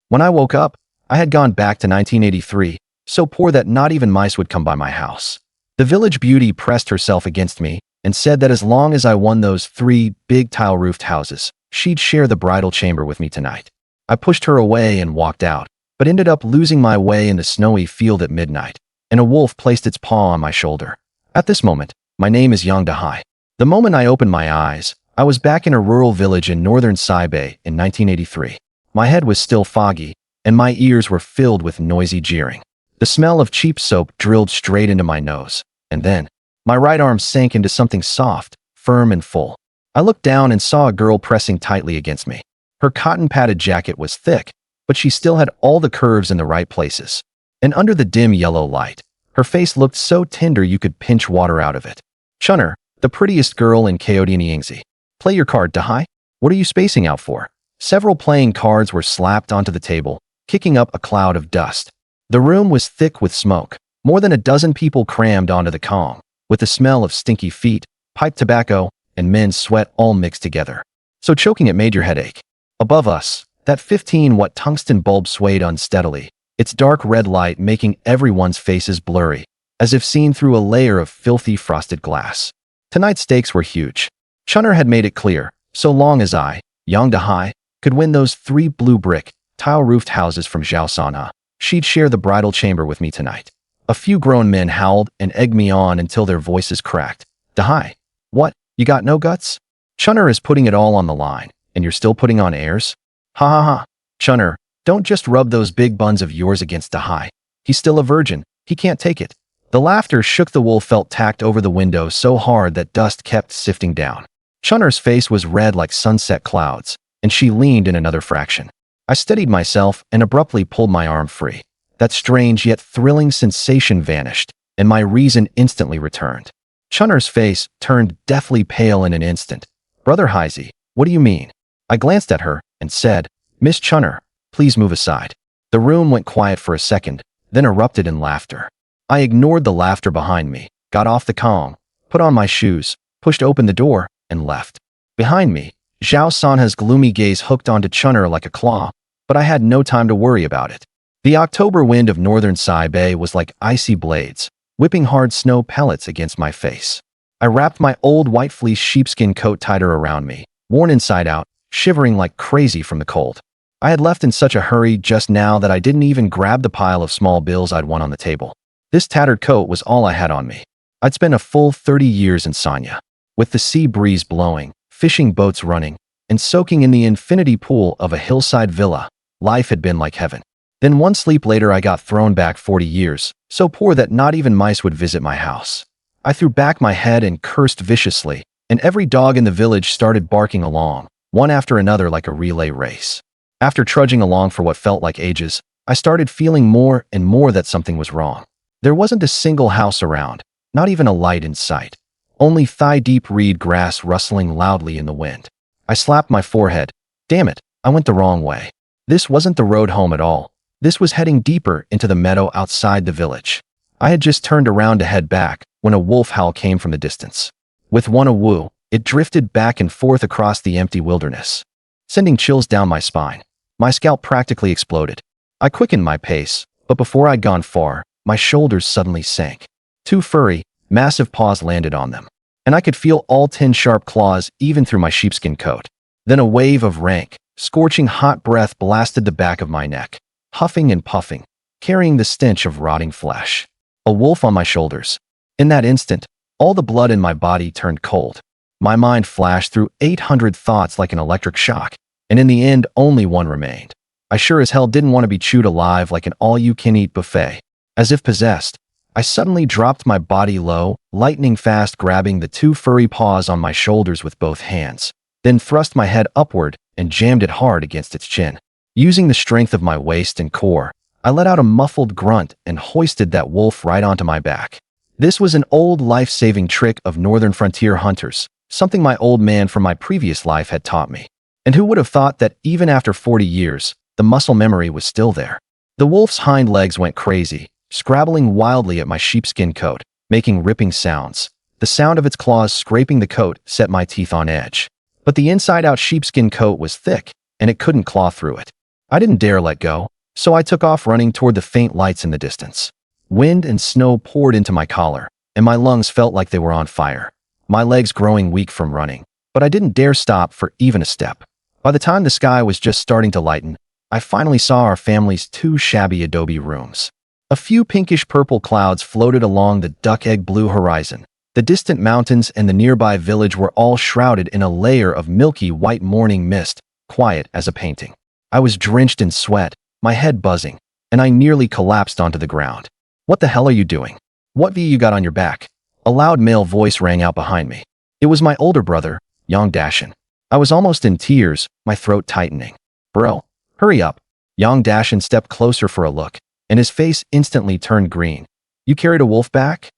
When I woke up, I had gone back to 1983, so poor that not even mice would come by my house. The village beauty pressed herself against me and said that as long as I won those 3 big tile-roofed houses, she'd share the bridal chamber with me tonight. I pushed her away and walked out, but ended up losing my way in the snowy field at midnight, and a wolf placed its paw on my shoulder. At this moment, my name is Dahai. The moment I opened my eyes, I was back in a rural village in northern Saibai in 1983. My head was still foggy, and my ears were filled with noisy jeering. The smell of cheap soap drilled straight into my nose, and then, my right arm sank into something soft, firm and full. I looked down and saw a girl pressing tightly against me. Her cotton-padded jacket was thick, but she still had all the curves in the right places. And under the dim yellow light, her face looked so tender you could pinch water out of it. Chunner, the prettiest girl in Kaodini. Play your card, Dahai. What are you spacing out for? Several playing cards were slapped onto the table, kicking up a cloud of dust. The room was thick with smoke. More than a dozen people crammed onto the Kong, with the smell of stinky feet, pipe tobacco, and men's sweat all mixed together. So choking it made your head ache. Above us, that 15-watt tungsten bulb swayed unsteadily, its dark red light making everyone's faces blurry, as if seen through a layer of filthy frosted glass. Tonight's stakes were huge. Chunner had made it clear, so long as I, Dahai, could win those 3 blue brick, tile-roofed houses from Zhao Sanha, she'd share the bridal chamber with me tonight. A few grown men howled and egged me on until their voices cracked. Dahai, what, you got no guts? Chunner is putting it all on the line, and you're still putting on airs? Ha ha ha. Chunner, don't just rub those big buns of yours against Dahai. He's still a virgin. He can't take it. The laughter shook the wolf felt tacked over the window so hard that dust kept sifting down. Chunner's face was red like sunset clouds, and she leaned in another fraction. I steadied myself and abruptly pulled my arm free. That strange yet thrilling sensation vanished, and my reason instantly returned. Chunner's face turned deathly pale in an instant. Brother Heisey, what do you mean? I glanced at her and said, Miss Chunner, please move aside. The room went quiet for a second, then erupted in laughter. I ignored the laughter behind me, got off the Kong, put on my shoes, pushed open the door, and left. Behind me, Zhao Sanha's gloomy gaze hooked onto Chunner like a claw, but I had no time to worry about it. The October wind of northern Saibai was like icy blades, whipping hard snow pellets against my face. I wrapped my old white fleece sheepskin coat tighter around me, worn inside out, shivering like crazy from the cold. I had left in such a hurry just now that I didn't even grab the pile of small bills I'd won on the table. This tattered coat was all I had on me. I'd spent a full 30 years in Sanya, with the sea breeze blowing, fishing boats running, and soaking in the infinity pool of a hillside villa. Life had been like heaven. Then one sleep later I got thrown back 40 years, so poor that not even mice would visit my house. I threw back my head and cursed viciously, and every dog in the village started barking along, one after another like a relay race. After trudging along for what felt like ages, I started feeling more and more that something was wrong. There wasn't a single house around, not even a light in sight. Only thigh-deep reed grass rustling loudly in the wind. I slapped my forehead. Damn it, I went the wrong way. This wasn't the road home at all. This was heading deeper into the meadow outside the village. I had just turned around to head back when a wolf howl came from the distance. With one awoo, it drifted back and forth across the empty wilderness, sending chills down my spine. My scalp practically exploded. I quickened my pace, but before I'd gone far, my shoulders suddenly sank. 2 furry, massive paws landed on them, and I could feel all 10 sharp claws even through my sheepskin coat. Then a wave of rank, scorching hot breath blasted the back of my neck, huffing and puffing, carrying the stench of rotting flesh. A wolf on my shoulders. In that instant, all the blood in my body turned cold. My mind flashed through 800 thoughts like an electric shock, and in the end, only one remained. I sure as hell didn't want to be chewed alive like an all-you-can-eat buffet. As if possessed, I suddenly dropped my body low, lightning fast grabbing the 2 furry paws on my shoulders with both hands, then thrust my head upward and jammed it hard against its chin. Using the strength of my waist and core, I let out a muffled grunt and hoisted that wolf right onto my back. This was an old life-saving trick of northern frontier hunters, something my old man from my previous life had taught me. And who would have thought that even after 40 years, the muscle memory was still there? The wolf's hind legs went crazy, scrabbling wildly at my sheepskin coat, making ripping sounds. The sound of its claws scraping the coat set my teeth on edge. But the inside-out sheepskin coat was thick, and it couldn't claw through it. I didn't dare let go, so I took off running toward the faint lights in the distance. Wind and snow poured into my collar, and my lungs felt like they were on fire, my legs growing weak from running. But I didn't dare stop for even a step. By the time the sky was just starting to lighten, I finally saw our family's 2 shabby adobe rooms. A few pinkish-purple clouds floated along the duck-egg blue horizon. The distant mountains and the nearby village were all shrouded in a layer of milky white morning mist, quiet as a painting. I was drenched in sweat, my head buzzing, and I nearly collapsed onto the ground. "What the hell are you doing? What V you got on your back?" A loud male voice rang out behind me. It was my older brother, Yang Dashin. I was almost in tears, my throat tightening. "Bro, hurry up." Yang Dashin stepped closer for a look, and his face instantly turned green. "You carried a wolf back?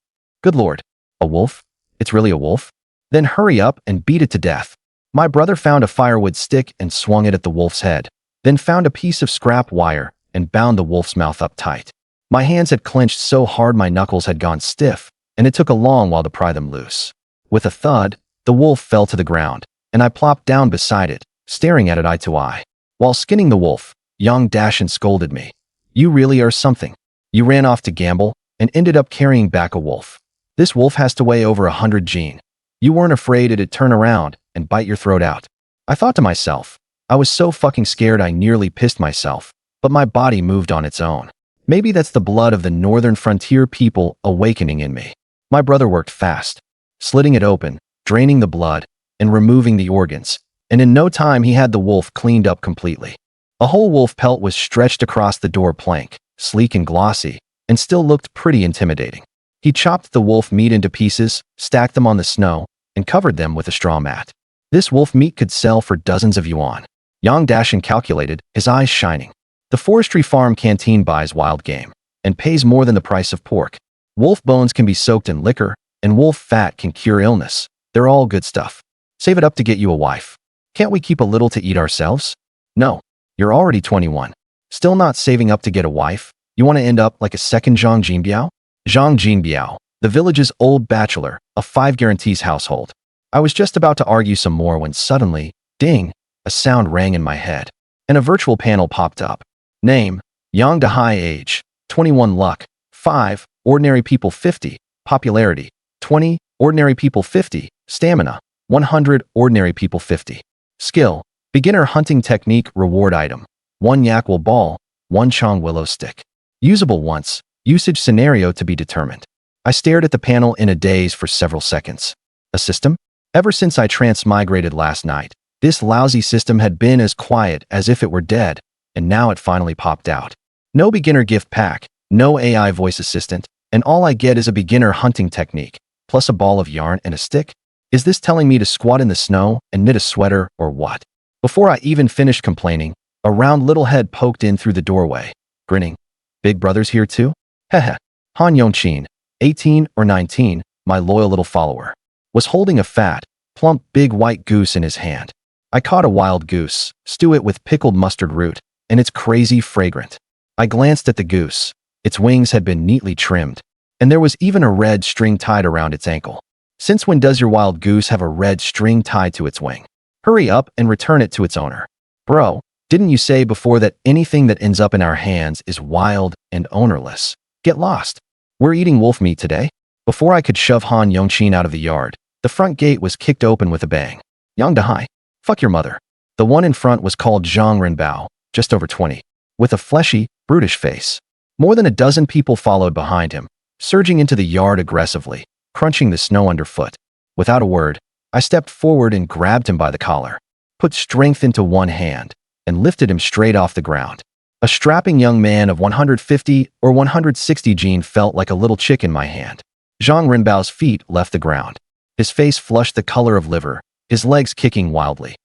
Good lord. A wolf? It's really a wolf? Then hurry up and beat it to death." My brother found a firewood stick and swung it at the wolf's head, then found a piece of scrap wire and bound the wolf's mouth up tight. My hands had clenched so hard my knuckles had gone stiff, and it took a long while to pry them loose. With a thud, the wolf fell to the ground, and I plopped down beside it, staring at it eye to eye. While skinning the wolf, Yang Dashin scolded me. "You really are something. You ran off to gamble and ended up carrying back a wolf. This wolf has to weigh over 100 gene. You weren't afraid it'd turn around and bite your throat out." I thought to myself, I was so fucking scared I nearly pissed myself, but my body moved on its own. Maybe that's the blood of the northern frontier people awakening in me. My brother worked fast, slitting it open, draining the blood, and removing the organs, and in no time he had the wolf cleaned up completely. A whole wolf pelt was stretched across the door plank, sleek and glossy, and still looked pretty intimidating. He chopped the wolf meat into pieces, stacked them on the snow, and covered them with a straw mat. This wolf meat could sell for dozens of yuan. Yang Dashin calculated, his eyes shining. The forestry farm canteen buys wild game and pays more than the price of pork. Wolf bones can be soaked in liquor, and wolf fat can cure illness. They're all good stuff. Save it up to get you a wife. Can't we keep a little to eat ourselves? No, you're already 21. Still not saving up to get a wife? You want to end up like a second Zhang Jinbiao? Zhang Jinbiao, the village's old bachelor, a 5 guarantees household. I was just about to argue some more when suddenly, ding, a sound rang in my head, and a virtual panel popped up. Name, Yang Dahai. Age, 21. Luck, 5. Ordinary people 50. Popularity, 20. Ordinary people 50. Stamina, 100. Ordinary people 50. Skill, beginner hunting technique. Reward item, 1 Yakwil ball, 1 Chong willow stick. Usable once. Usage scenario to be determined. I stared at the panel in a daze for several seconds. A system? Ever since I transmigrated last night, this lousy system had been as quiet as if it were dead, and now it finally popped out. No beginner gift pack, no AI voice assistant, and all I get is a beginner hunting technique, plus a ball of yarn and a stick? Is this telling me to squat in the snow and knit a sweater or what? Before I even finished complaining, a round little head poked in through the doorway, grinning. Big brother's here too? Heh. Han Yongqin, 18 or 19, my loyal little follower, was holding a fat, plump big white goose in his hand. I caught a wild goose, stew it with pickled mustard root, and it's crazy fragrant. I glanced at the goose. Its wings had been neatly trimmed, and there was even a red string tied around its ankle. Since when does your wild goose have a red string tied to its wing? Hurry up and return it to its owner. Bro, didn't you say before that anything that ends up in our hands is wild and ownerless? Get lost. We're eating wolf meat today? Before I could shove Han Yongqin out of the yard, the front gate was kicked open with a bang. Yang Dahai, fuck your mother. The one in front was called Zhang Renbao, just over 20, with a fleshy, brutish face. More than a dozen people followed behind him, surging into the yard aggressively, crunching the snow underfoot. Without a word, I stepped forward and grabbed him by the collar, put strength into one hand, and lifted him straight off the ground. A strapping young man of 150 or 160 gene felt like a little chick in my hand. Zhang Renbao's feet left the ground. His face flushed the color of liver, his legs kicking wildly.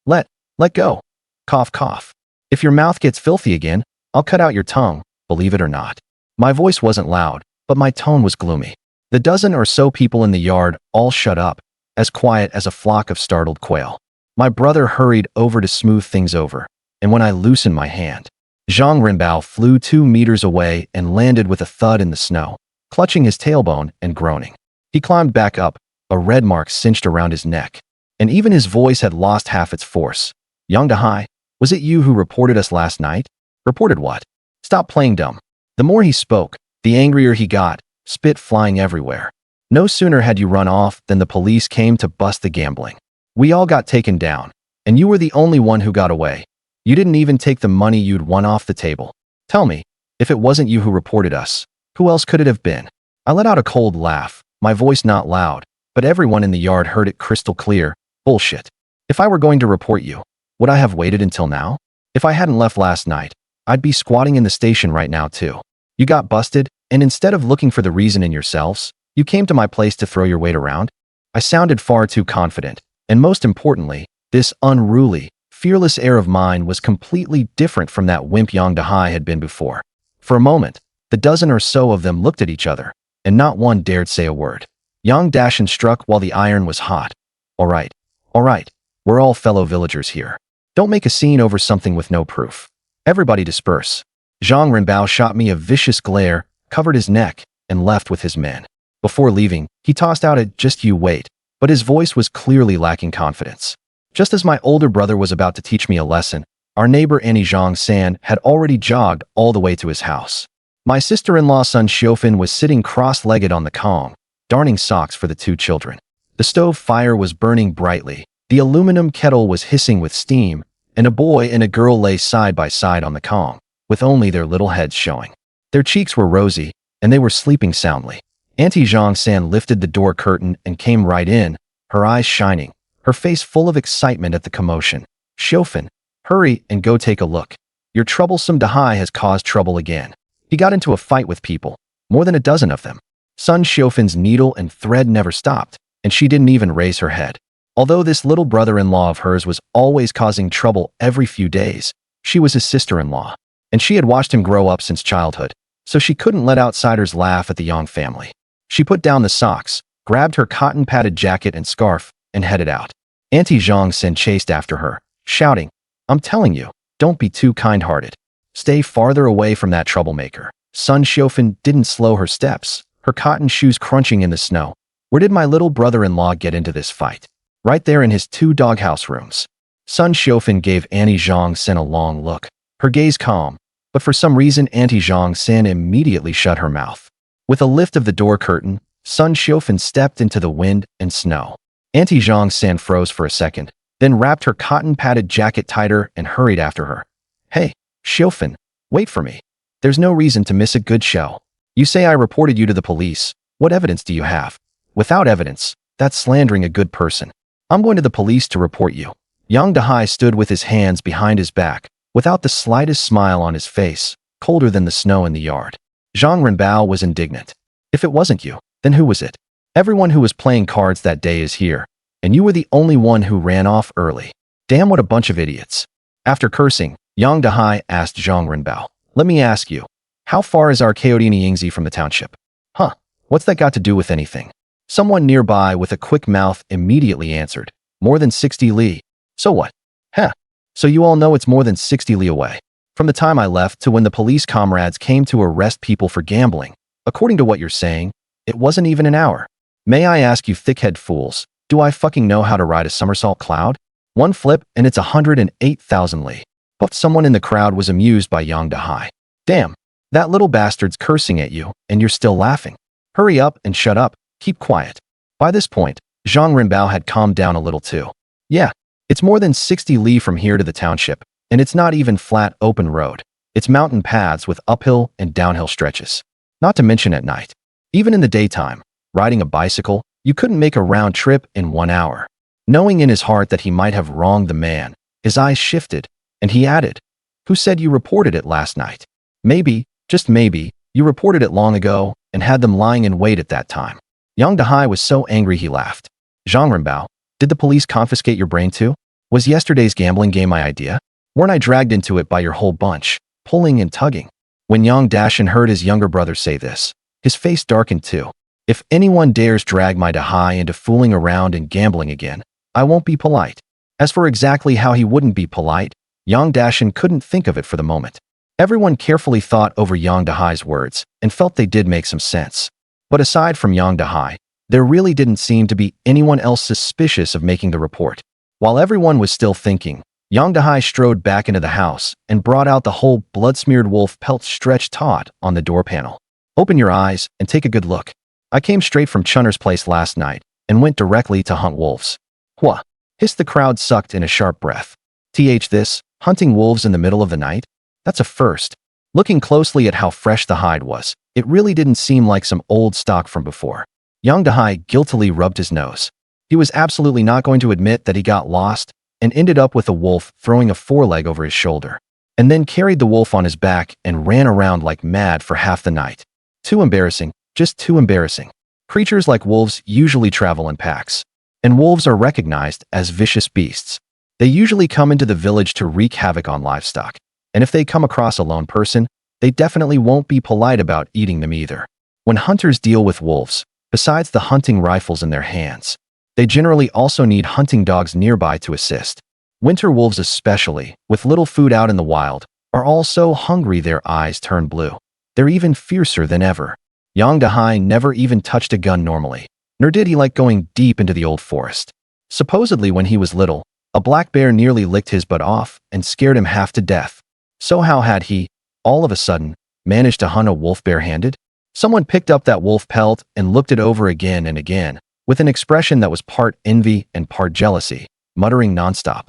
Let go. Cough, cough. If your mouth gets filthy again, I'll cut out your tongue, believe it or not. My voice wasn't loud, but my tone was gloomy. The dozen or so people in the yard all shut up, as quiet as a flock of startled quail. My brother hurried over to smooth things over, and when I loosened my hand, Zhang Renbao flew 2 meters away and landed with a thud in the snow, clutching his tailbone and groaning. He climbed back up, a red mark cinched around his neck, and even his voice had lost half its force. Yang Dahai, Was it you who reported us last night? Reported what? Stop playing dumb. The more he spoke, the angrier he got, spit flying everywhere. No sooner had you run off than the police came to bust the gambling. We all got taken down, and you were the only one who got away. You didn't even take the money you'd won off the table. Tell me, if it wasn't you who reported us, who else could it have been? I let out a cold laugh, my voice not loud, but everyone in the yard heard it crystal clear. Bullshit. If I were going to report you, would I have waited until now? If I hadn't left last night, I'd be squatting in the station right now too. You got busted, and instead of looking for the reason in yourselves, you came to my place to throw your weight around? I sounded far too confident, and most importantly, this unruly, fearless air of mine was completely different from that wimp young Dahai had been before. For a moment, the dozen or so of them looked at each other, and not one dared say a word. Yang Dashin struck while the iron was hot. All right, we're all fellow villagers here. Don't make a scene over something with no proof. Everybody disperse. Zhang Renbao shot me a vicious glare, covered his neck, and left with his men. Before leaving, he tossed out a "just you wait," but his voice was clearly lacking confidence. Just as my older brother was about to teach me a lesson, our neighbor Annie Zhang San had already jogged all the way to his house. My sister-in-law Sun Xiufan was sitting cross-legged on the kong, darning socks for the two children. The stove fire was burning brightly, the aluminum kettle was hissing with steam, and a boy and a girl lay side by side on the kong, with only their little heads showing. Their cheeks were rosy, and they were sleeping soundly. Auntie Zhang San lifted the door curtain and came right in, her eyes shining, her face full of excitement at the commotion. Xiufan, hurry and go take a look. Your troublesome Dahai has caused trouble again. He got into a fight with people, more than a dozen of them. Sun Xiufan's needle and thread never stopped, and she didn't even raise her head. Although this little brother-in-law of hers was always causing trouble every few days, she was his sister-in-law, and she had watched him grow up since childhood, so she couldn't let outsiders laugh at the Yang family. She put down the socks, grabbed her cotton-padded jacket and scarf, and headed out. Auntie Zhang Sen chased after her, shouting, "I'm telling you, don't be too kind-hearted. Stay farther away from that troublemaker." Sun Xiufan didn't slow her steps, her cotton shoes crunching in the snow. Where did my little brother-in-law get into this fight? Right there in his two doghouse rooms. Sun Xiufan gave Auntie Zhang Sen a long look, her gaze calm, but for some reason Auntie Zhang Sen immediately shut her mouth. With a lift of the door curtain, Sun Xiufan stepped into the wind and snow. Auntie Zhang Sen froze for a second, then wrapped her cotton-padded jacket tighter and hurried after her. "Hey, Xiufan, wait for me. There's no reason to miss a good show. You say I reported you to the police. What evidence do you have? Without evidence, that's slandering a good person. I'm going to the police to report you." Yang Dahai stood with his hands behind his back, without the slightest smile on his face, colder than the snow in the yard. Zhang Renbao was indignant. "If it wasn't you, then who was it? Everyone who was playing cards that day is here, and you were the only one who ran off early. Damn, what a bunch of idiots." After cursing, Yang Dahai asked Zhang Renbao, "Let me ask you, how far is our Kaodini Yingzi from the township?" "Huh, what's that got to do with anything?" Someone nearby with a quick mouth immediately answered, "More than 60 li. So what? Heh. So you all know it's more than 60 li away. From the time I left to when the police comrades came to arrest people for gambling, according to what you're saying, it wasn't even an hour. May I ask you thickhead fools, do I fucking know how to ride a somersault cloud? One flip and it's 108,000 li." But someone in the crowd was amused by Yang Dahai. "Damn, that little bastard's cursing at you and you're still laughing. Hurry up and shut up, keep quiet." By this point, Zhang Renbao had calmed down a little too. "Yeah, it's more than 60 li from here to the township, and it's not even flat open road. It's mountain paths with uphill and downhill stretches. Not to mention at night. Even in the daytime, riding a bicycle, you couldn't make a round trip in 1 hour." Knowing in his heart that he might have wronged the man, his eyes shifted, and he added, "Who said you reported it last night? Maybe, just maybe, you reported it long ago and had them lying in wait at that time." Yang Dahai was so angry he laughed. "Zhang Renbao, did the police confiscate your brain too? Was yesterday's gambling game my idea? Weren't I dragged into it by your whole bunch, pulling and tugging?" When Yang Dashin heard his younger brother say this, his face darkened too. "If anyone dares drag my Dahai into fooling around and gambling again, I won't be polite." As for exactly how he wouldn't be polite, Yang Dashin couldn't think of it for the moment. Everyone carefully thought over Yang Dahai's words and felt they did make some sense. But aside from Yang Dahai, there really didn't seem to be anyone else suspicious of making the report. While everyone was still thinking, Yang Dahai strode back into the house and brought out the whole blood-smeared wolf pelt stretched taut on the door panel. Open your eyes and take a good look. I came straight from Chunner's place last night and went directly to hunt wolves. Hwah! Hissed the crowd, sucked in a sharp breath. This, hunting wolves in the middle of the night? That's a first. Looking closely at how fresh the hide was, it really didn't seem like some old stock from before. Yang Dahai guiltily rubbed his nose. He was absolutely not going to admit that he got lost and ended up with a wolf throwing a foreleg over his shoulder, and then carried the wolf on his back and ran around like mad for half the night. Too embarrassing, just too embarrassing. Creatures like wolves usually travel in packs, and wolves are recognized as vicious beasts. They usually come into the village to wreak havoc on livestock, and if they come across a lone person, they definitely won't be polite about eating them either. When hunters deal with wolves, besides the hunting rifles in their hands, they generally also need hunting dogs nearby to assist. Winter wolves especially, with little food out in the wild, are all so hungry their eyes turn blue. They're even fiercer than ever. Yang Dahai never even touched a gun normally, nor did he like going deep into the old forest. Supposedly when he was little, a black bear nearly licked his butt off and scared him half to death. So how had he, all of a sudden, managed to hunt a wolf barehanded? Someone picked up that wolf pelt and looked it over again and again, with an expression that was part envy and part jealousy, muttering nonstop.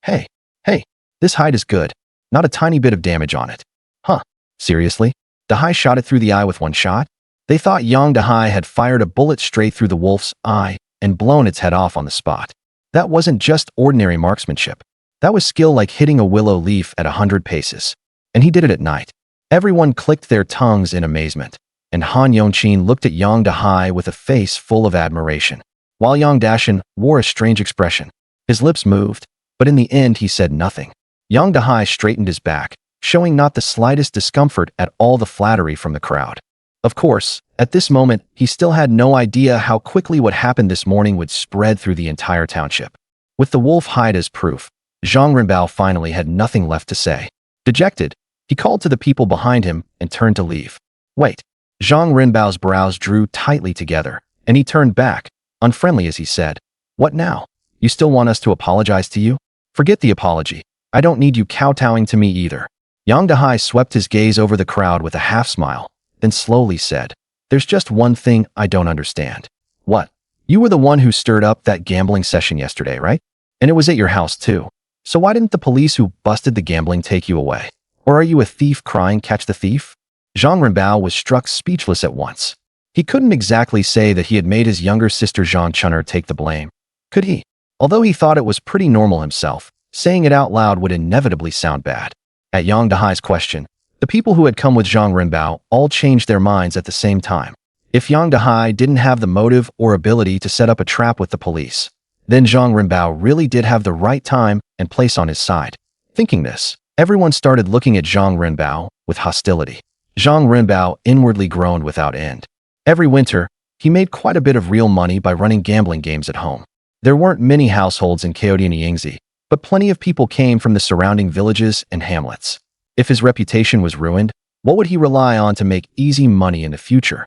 Hey, this hide is good. Not a tiny bit of damage on it. Huh, seriously? Dahai shot it through the eye with one shot? They thought Yang Dahai had fired a bullet straight through the wolf's eye and blown its head off on the spot. That wasn't just ordinary marksmanship. That was skill like hitting a willow leaf at 100 paces. And he did it at night. Everyone clicked their tongues in amazement, and Han Yongqin looked at Yang Dahai with a face full of admiration, while Yang Dashan wore a strange expression. His lips moved, but in the end he said nothing. Yang Dahai straightened his back, showing not the slightest discomfort at all the flattery from the crowd. Of course, at this moment, he still had no idea how quickly what happened this morning would spread through the entire township. With the wolf hide as proof, Zhang Renbao finally had nothing left to say. Dejected, he called to the people behind him and turned to leave. Wait. Zhang Renbao's brows drew tightly together, and he turned back, unfriendly as he said, What now? You still want us to apologize to you? Forget the apology. I don't need you kowtowing to me either. Yang Dahai swept his gaze over the crowd with a half-smile, then slowly said, There's just one thing I don't understand. What? You were the one who stirred up that gambling session yesterday, right? And it was at your house too. So why didn't the police who busted the gambling take you away? Or are you a thief crying catch the thief? Zhang Renbao was struck speechless at once. He couldn't exactly say that he had made his younger sister Zhang Chun'er take the blame, could he? Although he thought it was pretty normal himself, saying it out loud would inevitably sound bad. At Yang Dahai's question, the people who had come with Zhang Renbao all changed their minds at the same time. If Yang Dahai didn't have the motive or ability to set up a trap with the police, then Zhang Renbao really did have the right time and place on his side. Thinking this, everyone started looking at Zhang Renbao with hostility. Zhang Renbao inwardly groaned without end. Every winter, he made quite a bit of real money by running gambling games at home. There weren't many households in Kaodian-Yingzi, but plenty of people came from the surrounding villages and hamlets. If his reputation was ruined, what would he rely on to make easy money in the future?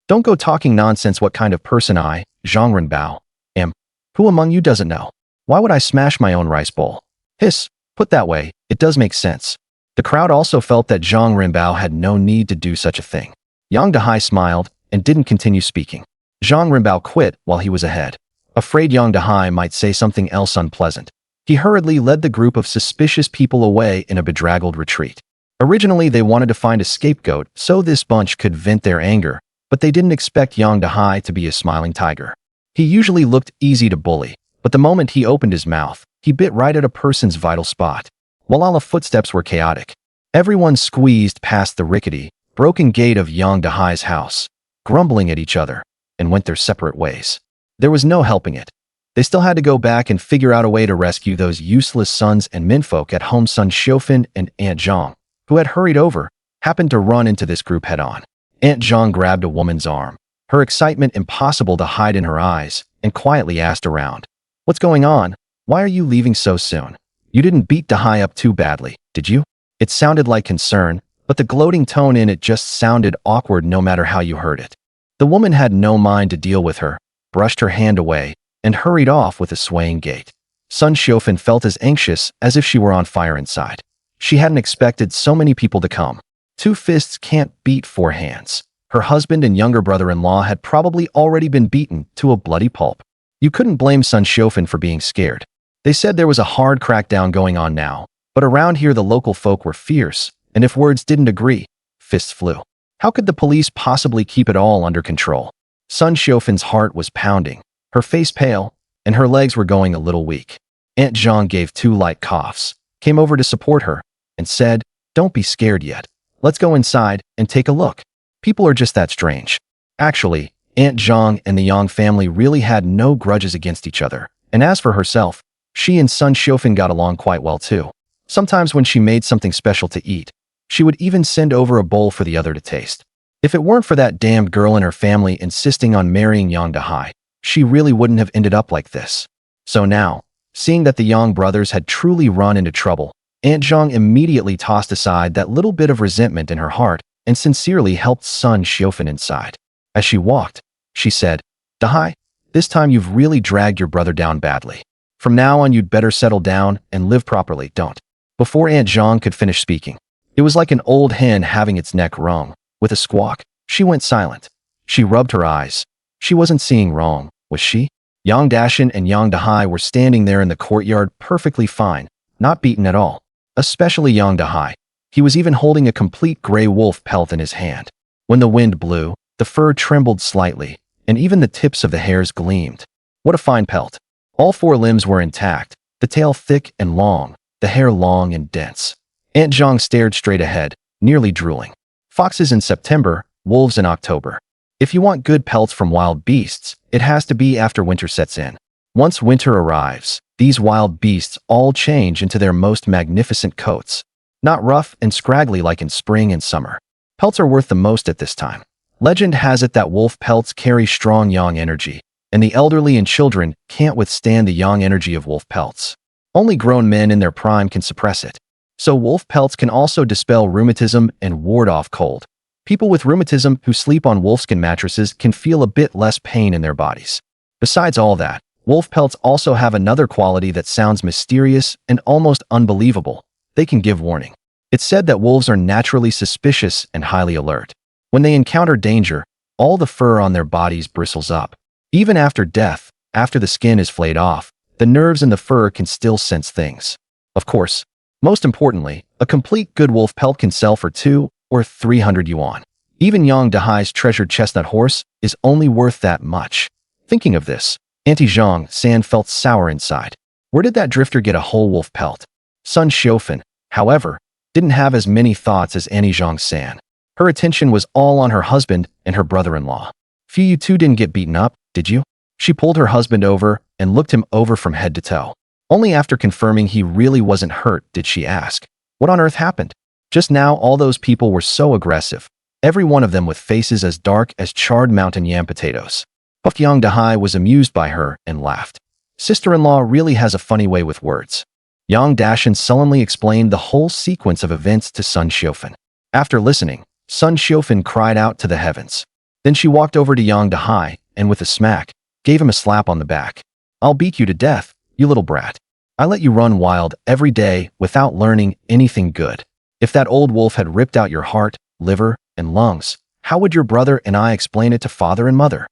Don't go talking nonsense. What kind of person I, Zhang Renbao, am. Who among you doesn't know? Why would I smash my own rice bowl? Hiss, put that way, it does make sense. The crowd also felt that Zhang Renbao had no need to do such a thing. Yang Dahai smiled and didn't continue speaking. Zhang Renbao quit while he was ahead. Afraid Yang Dahai might say something else unpleasant, he hurriedly led the group of suspicious people away in a bedraggled retreat. Originally, they wanted to find a scapegoat so this bunch could vent their anger, but they didn't expect Yang Dahai to be a smiling tiger. He usually looked easy to bully, but the moment he opened his mouth, he bit right at a person's vital spot. While all the footsteps were chaotic, everyone squeezed past the rickety, broken gate of Yang Dahai's house, grumbling at each other, and went their separate ways. There was no helping it. They still had to go back and figure out a way to rescue those useless sons and menfolk at home. Son Xiofan and Aunt Zhang, who had hurried over, happened to run into this group head-on. Aunt Zhang grabbed a woman's arm, her excitement impossible to hide in her eyes, and quietly asked around, What's going on? Why are you leaving so soon? You didn't beat Dahai up too badly, did you? It sounded like concern, but the gloating tone in it just sounded awkward no matter how you heard it. The woman had no mind to deal with her, brushed her hand away, and hurried off with a swaying gait. Sun Xiofan felt as anxious as if she were on fire inside. She hadn't expected so many people to come. 2 fists can't beat 4 hands. Her husband and younger brother-in-law had probably already been beaten to a bloody pulp. You couldn't blame Sun Xiofan for being scared. They said there was a hard crackdown going on now, but around here the local folk were fierce, and if words didn't agree, fists flew. How could the police possibly keep it all under control? Sun Xiufan's heart was pounding, her face pale, and her legs were going a little weak. Aunt Zhang gave 2 light coughs, came over to support her, and said, "Don't be scared yet. Let's go inside and take a look. People are just that strange." Actually, Aunt Zhang and the Yang family really had no grudges against each other, and as for herself, she and Sun Xiofan got along quite well too. Sometimes when she made something special to eat, she would even send over a bowl for the other to taste. If it weren't for that damned girl and her family insisting on marrying Yang Dahai, she really wouldn't have ended up like this. So now, seeing that the Yang brothers had truly run into trouble, Aunt Zhang immediately tossed aside that little bit of resentment in her heart and sincerely helped Sun Xiofan inside. As she walked, she said, "Dahai, this time you've really dragged your brother down badly. From now on you'd better settle down and live properly, don't." Before Aunt Zhang could finish speaking, it was like an old hen having its neck wrung. With a squawk, she went silent. She rubbed her eyes. She wasn't seeing wrong, was she? Yang Dashan and Yang Dahai were standing there in the courtyard perfectly fine, not beaten at all. Especially Yang Dahai. He was even holding a complete gray wolf pelt in his hand. When the wind blew, the fur trembled slightly, and even the tips of the hairs gleamed. What a fine pelt. All 4 limbs were intact, the tail thick and long, the hair long and dense. Aunt Zhang stared straight ahead, nearly drooling. Foxes in September, wolves in October. If you want good pelts from wild beasts, it has to be after winter sets in. Once winter arrives, these wild beasts all change into their most magnificent coats. Not rough and scraggly like in spring and summer. Pelts are worth the most at this time. Legend has it that wolf pelts carry strong yang energy, and the elderly and children can't withstand the yang energy of wolf pelts. Only grown men in their prime can suppress it. So wolf pelts can also dispel rheumatism and ward off cold. People with rheumatism who sleep on wolfskin mattresses can feel a bit less pain in their bodies. Besides all that, wolf pelts also have another quality that sounds mysterious and almost unbelievable. They can give warning. It's said that wolves are naturally suspicious and highly alert. When they encounter danger, all the fur on their bodies bristles up. Even after death, after the skin is flayed off, the nerves in the fur can still sense things. Of course, most importantly, a complete good wolf pelt can sell for 2 or 300 yuan. Even Yang Dahai's treasured chestnut horse is only worth that much. Thinking of this, Auntie Zhang San felt sour inside. Where did that drifter get a whole wolf pelt? Sun Xiofan, however, didn't have as many thoughts as Auntie Zhang San. Her attention was all on her husband and her brother-in-law. "Phew, you two didn't get beaten up, did you?" She pulled her husband over and looked him over from head to toe. Only after confirming he really wasn't hurt did she ask, "What on earth happened?" Just now all those people were so aggressive, every one of them with faces as dark as charred mountain yam potatoes. Puffed Yang Dahai was amused by her and laughed. Sister-in-law really has a funny way with words. Yang Dashan sullenly explained the whole sequence of events to Sun Xiofan. After listening, Sun Xiofan cried out to the heavens. Then she walked over to Yang Dahai and with a smack, gave him a slap on the back. "I'll beat you to death, you little brat. I let you run wild every day without learning anything good. If that old wolf had ripped out your heart, liver, and lungs, how would your brother and I explain it to father and mother?"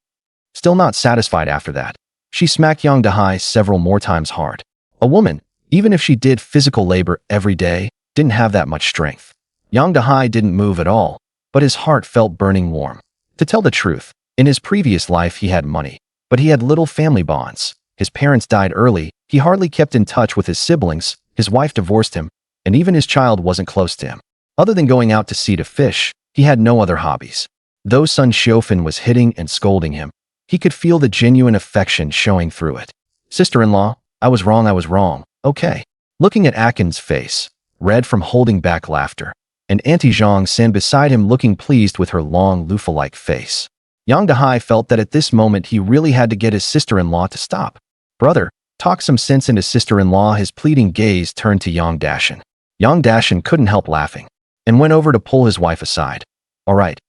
Still not satisfied after that, she smacked Yang Dahai several more times hard. A woman, even if she did physical labor every day, didn't have that much strength. Yang Dahai didn't move at all, but his heart felt burning warm. To tell the truth, in his previous life he had money, but he had little family bonds. His parents died early, he hardly kept in touch with his siblings, his wife divorced him, and even his child wasn't close to him. Other than going out to sea to fish, he had no other hobbies. Though Sun Xiofan was hitting and scolding him, he could feel the genuine affection showing through it. "Sister-in-law, I was wrong, okay." Looking at Akin's face, red from holding back laughter, and Auntie Zhang San beside him looking pleased with her long, loofah-like face. Yang Dahai felt that at this moment he really had to get his sister-in-law to stop. "Brother, talk some sense into sister-in-law." His pleading gaze turned to Yang Dashan. Yang Dashan couldn't help laughing, and went over to pull his wife aside. All right,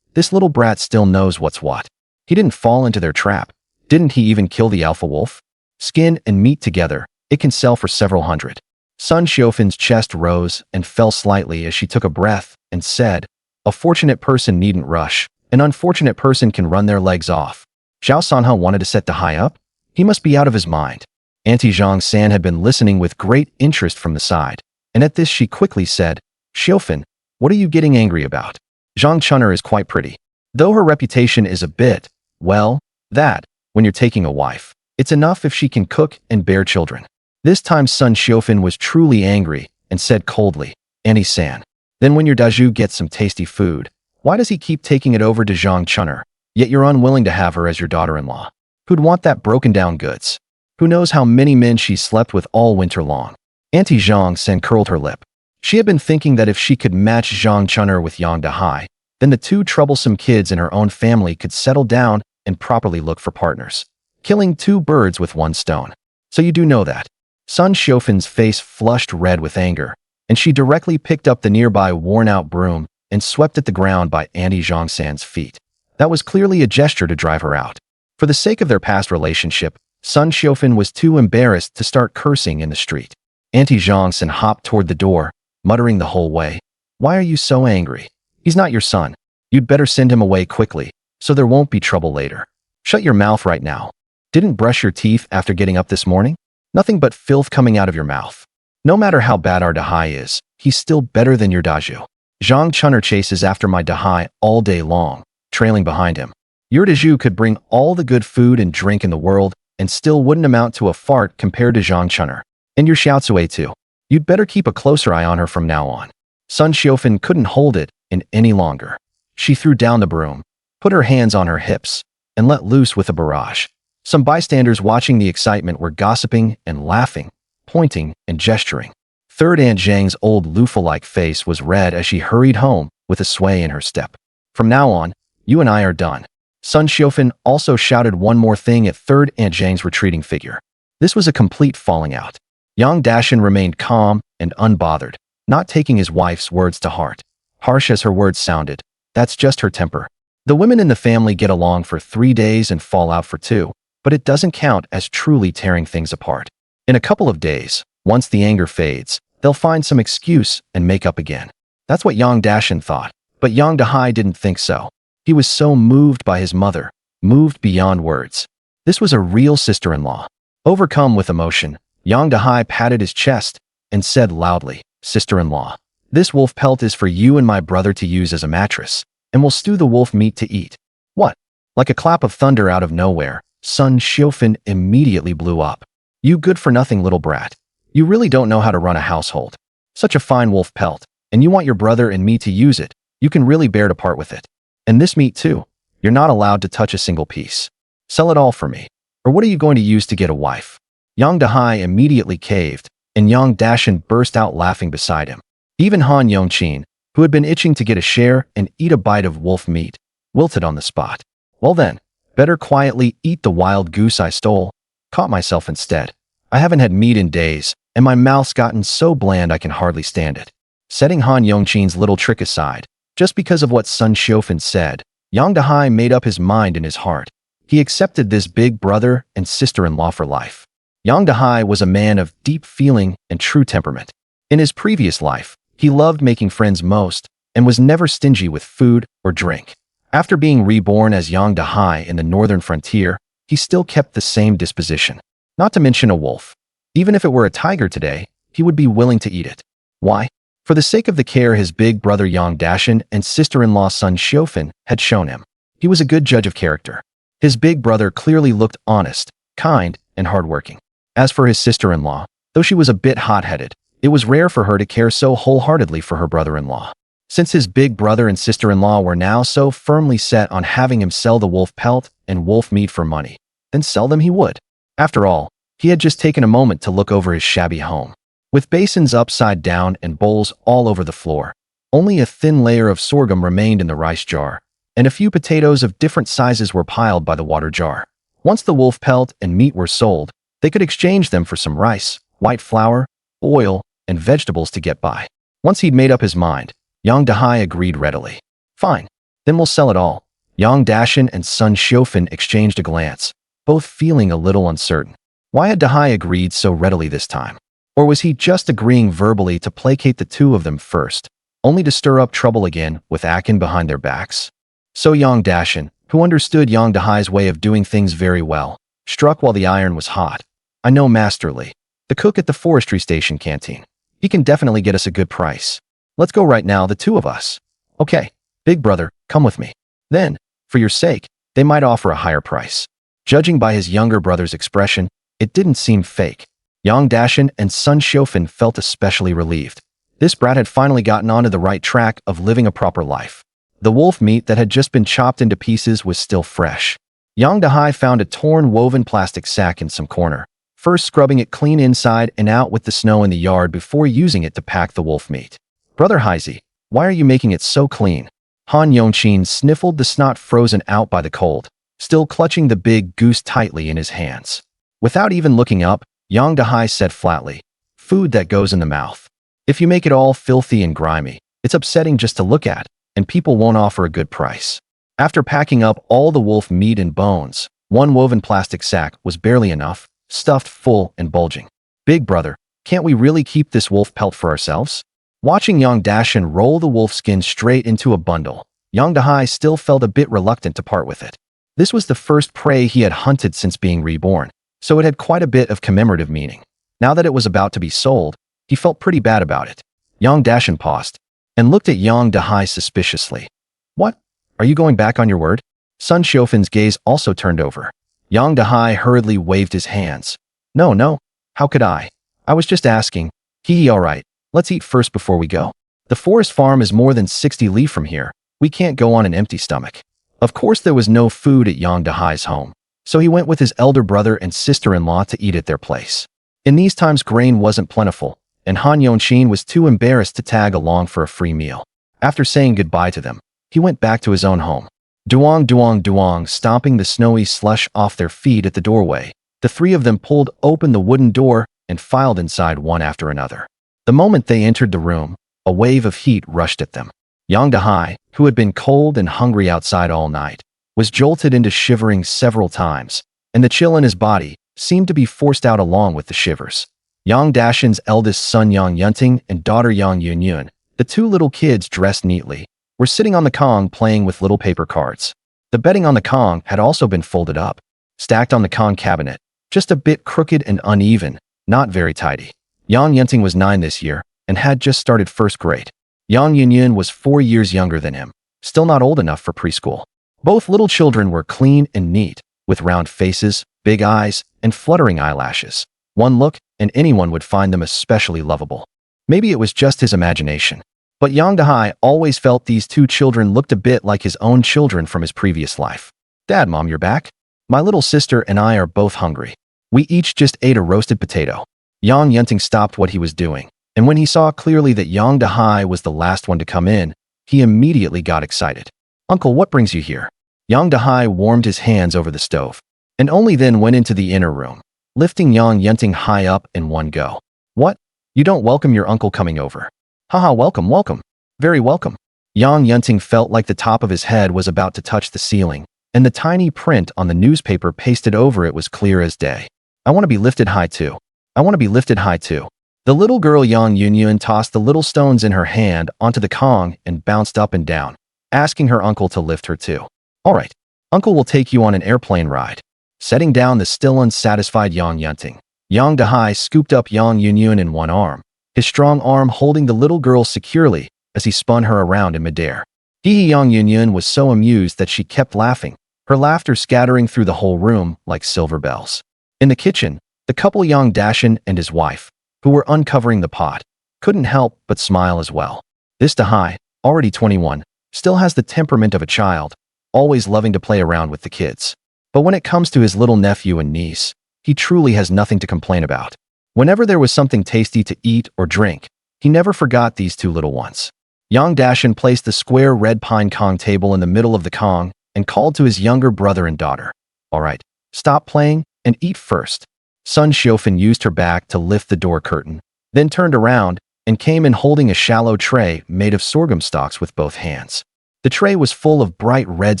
this little brat still knows what's what. He didn't fall into their trap. Didn't he even kill the alpha wolf?" Skin and meat together, it can sell for several hundred. Sun Xiufan's chest rose and fell slightly as she took a breath and said, "A fortunate person needn't rush. An unfortunate person can run their legs off." Zhao Sanhe wanted to set Dahai up? He must be out of his mind. Auntie Zhang San had been listening with great interest from the side, and at this she quickly said, "Xiufan, what are you getting angry about? Zhang Chun'er is quite pretty. Though her reputation is a bit, well, that, when you're taking a wife, it's enough if she can cook and bear children." This time Sun Xiufan was truly angry and said coldly, "Auntie San, then when your Daju gets some tasty food, why does he keep taking it over to Zhang Chun'er, yet you're unwilling to have her as your daughter-in-law? Who'd want that broken-down goods? Who knows how many men she slept with all winter long?" Auntie Zhang San curled her lip. She had been thinking that if she could match Zhang Chun'er with Yang Dahai, then the two troublesome kids in her own family could settle down and properly look for partners, killing two birds with one stone. "So you do know that." Sun Xiufan's face flushed red with anger, and she directly picked up the nearby worn-out broom and swept at the ground by Auntie Zhang San's feet. That was clearly a gesture to drive her out. For the sake of their past relationship, Sun Xiufan was too embarrassed to start cursing in the street. Auntie Zhang San hopped toward the door, muttering the whole way, "Why are you so angry? He's not your son. You'd better send him away quickly, so there won't be trouble later. Shut your mouth right now. Didn't brush your teeth after getting up this morning? Nothing but filth coming out of your mouth. No matter how bad our Dahai is, he's still better than your Daju. Zhang Chun'er chases after my Dahai all day long, trailing behind him. Your Daju could bring all the good food and drink in the world and still wouldn't amount to a fart compared to Zhang Chun'er. And your Xiaotsui too. You'd better keep a closer eye on her from now on." Sun Xiufan couldn't hold it in any longer. She threw down the broom, put her hands on her hips, and let loose with a barrage. Some bystanders watching the excitement were gossiping and laughing, pointing and gesturing. Third Aunt Zhang's old loofah-like face was red as she hurried home with a sway in her step. "From now on, you and I are done." Sun Xiufan also shouted one more thing at Third Aunt Zhang's retreating figure. This was a complete falling out. Yang Dashan remained calm and unbothered, not taking his wife's words to heart. Harsh as her words sounded, that's just her temper. The women in the family get along for 3 days and fall out for 2, but it doesn't count as truly tearing things apart. In a couple of days, once the anger fades, they'll find some excuse and make up again. That's what Yang Dashan thought, but Yang Dahai didn't think so. He was so moved by his mother, moved beyond words. This was a real sister-in-law. Overcome with emotion, Yang Dahai patted his chest and said loudly, "Sister-in-law, this wolf pelt is for you and my brother to use as a mattress, and we'll stew the wolf meat to eat." What? Like a clap of thunder out of nowhere, Sun Xiufan immediately blew up. "You good-for-nothing little brat. You really don't know how to run a household. Such a fine wolf pelt, and you want your brother and me to use it. You can really bear to part with it. And this meat too. You're not allowed to touch a single piece. Sell it all for me. Or what are you going to use to get a wife?" Yang Dahai immediately caved, and Yang Dashan burst out laughing beside him. Even Han Yongqin, who had been itching to get a share and eat a bite of wolf meat, wilted on the spot. "Well then, better quietly eat the wild goose I stole. Caught myself instead. I haven't had meat in days, and my mouth's gotten so bland I can hardly stand it." Setting Han Yongqin's little trick aside, just because of what Sun Xiufan said, Yang Dahai made up his mind in his heart. He accepted this big brother and sister-in-law for life. Yang Dahai was a man of deep feeling and true temperament. In his previous life, he loved making friends most and was never stingy with food or drink. After being reborn as Yang Dahai in the northern frontier, he still kept the same disposition. Not to mention a wolf. Even if it were a tiger today, he would be willing to eat it. Why? For the sake of the care his big brother Yang Dashan and sister-in-law Sun Xiufan had shown him. He was a good judge of character. His big brother clearly looked honest, kind, and hardworking. As for his sister-in-law, though she was a bit hot-headed, it was rare for her to care so wholeheartedly for her brother-in-law. Since his big brother and sister-in-law were now so firmly set on having him sell the wolf pelt and wolf meat for money, then sell them he would. After all, he had just taken a moment to look over his shabby home. With basins upside down and bowls all over the floor, only a thin layer of sorghum remained in the rice jar, and a few potatoes of different sizes were piled by the water jar. Once the wolf pelt and meat were sold, they could exchange them for some rice, white flour, oil, and vegetables to get by. Once he'd made up his mind, Yang Dahai agreed readily. "Fine, then we'll sell it all." Yang Dashan and Sun Xiufan exchanged a glance, both feeling a little uncertain. Why had Dahai agreed so readily this time? Or was he just agreeing verbally to placate the two of them first, only to stir up trouble again with Akin behind their backs? So Yang Dashin, who understood Yang Dahai's way of doing things very well, struck while the iron was hot. I know Masterly, the cook at the forestry station canteen. He can definitely get us a good price. Let's go right now, the two of us. Okay, big brother, come with me. Then, for your sake, they might offer a higher price. Judging by his younger brother's expression, it didn't seem fake. Yang Dashin and Sun Xiofan felt especially relieved. This brat had finally gotten onto the right track of living a proper life. The wolf meat that had just been chopped into pieces was still fresh. Yang Dahai found a torn woven plastic sack in some corner, first scrubbing it clean inside and out with the snow in the yard before using it to pack the wolf meat. Brother Haizi, why are you making it so clean? Han Yongqin sniffled the snot frozen out by the cold, still clutching the big goose tightly in his hands. Without even looking up, Yang Dahai said flatly, food that goes in the mouth. If you make it all filthy and grimy, it's upsetting just to look at, and people won't offer a good price. After packing up all the wolf meat and bones, one woven plastic sack was barely enough, stuffed full and bulging. Big brother, can't we really keep this wolf pelt for ourselves? Watching Yang Dashin roll the wolf skin straight into a bundle, Yang Dahai still felt a bit reluctant to part with it. This was the first prey he had hunted since being reborn, so it had quite a bit of commemorative meaning. Now that it was about to be sold, he felt pretty bad about it. Yang Dashin paused and looked at Yang Dahai suspiciously. What? Are you going back on your word? Sun Xiufan's gaze also turned over. Yang Dahai hurriedly waved his hands. No, how could I? I was just asking. Hee all right, let's eat first before we go. The forest farm is more than 60 li from here. We can't go on an empty stomach. Of course there was no food at Yang Dahai's home, so he went with his elder brother and sister-in-law to eat at their place. In these times grain wasn't plentiful, and Han Yongqin was too embarrassed to tag along for a free meal. After saying goodbye to them, he went back to his own home. Duong, duong, duong, stomping the snowy slush off their feet at the doorway, the three of them pulled open the wooden door and filed inside one after another. The moment they entered the room, a wave of heat rushed at them. Yang Dahai, who had been cold and hungry outside all night, was jolted into shivering several times, and the chill in his body seemed to be forced out along with the shivers. Yang Dashin's eldest son Yang Yunting and daughter Yang Yunyun, the two little kids dressed neatly, were sitting on the Kong playing with little paper cards. The bedding on the Kong had also been folded up, stacked on the Kong cabinet, just a bit crooked and uneven, not very tidy. Yang Yunting was 9 this year and had just started first grade. Yang Yunyun was 4 years younger than him, still not old enough for preschool. Both little children were clean and neat, with round faces, big eyes, and fluttering eyelashes. One look, and anyone would find them especially lovable. Maybe it was just his imagination, but Yang Dahai always felt these two children looked a bit like his own children from his previous life. Dad, Mom, you're back? My little sister and I are both hungry. We each just ate a roasted potato. Yang Yunting stopped what he was doing, and when he saw clearly that Yang Dahai was the last one to come in, he immediately got excited. Uncle, what brings you here? Yang Dahai warmed his hands over the stove, and only then went into the inner room, lifting Yang Yunting high up in one go. What? You don't welcome your uncle coming over? Haha, welcome. Very welcome. Yang Yunting felt like the top of his head was about to touch the ceiling, and the tiny print on the newspaper pasted over it was clear as day. I want to be lifted high too. The little girl Yang Yunyun tossed the little stones in her hand onto the Kong and bounced up and down, asking her uncle to lift her too. All right, uncle will take you on an airplane ride. Setting down the still unsatisfied Yang Yunting, Yang Dahai scooped up Yang Yunyun in one arm, his strong arm holding the little girl securely as he spun her around in midair. Yang Yunyun was so amused that she kept laughing, her laughter scattering through the whole room like silver bells. In the kitchen, the couple Yang Dashin and his wife, who were uncovering the pot, couldn't help but smile as well. This Dahai, already 21, still has the temperament of a child, always loving to play around with the kids. But when it comes to his little nephew and niece, he truly has nothing to complain about. Whenever there was something tasty to eat or drink, he never forgot these two little ones. Yang Dashin placed the square red pine Kong table in the middle of the Kong and called to his younger brother and daughter. All right, stop playing and eat first. Sun Xiofan used her back to lift the door curtain, then turned around and came in holding a shallow tray made of sorghum stalks with both hands. The tray was full of bright red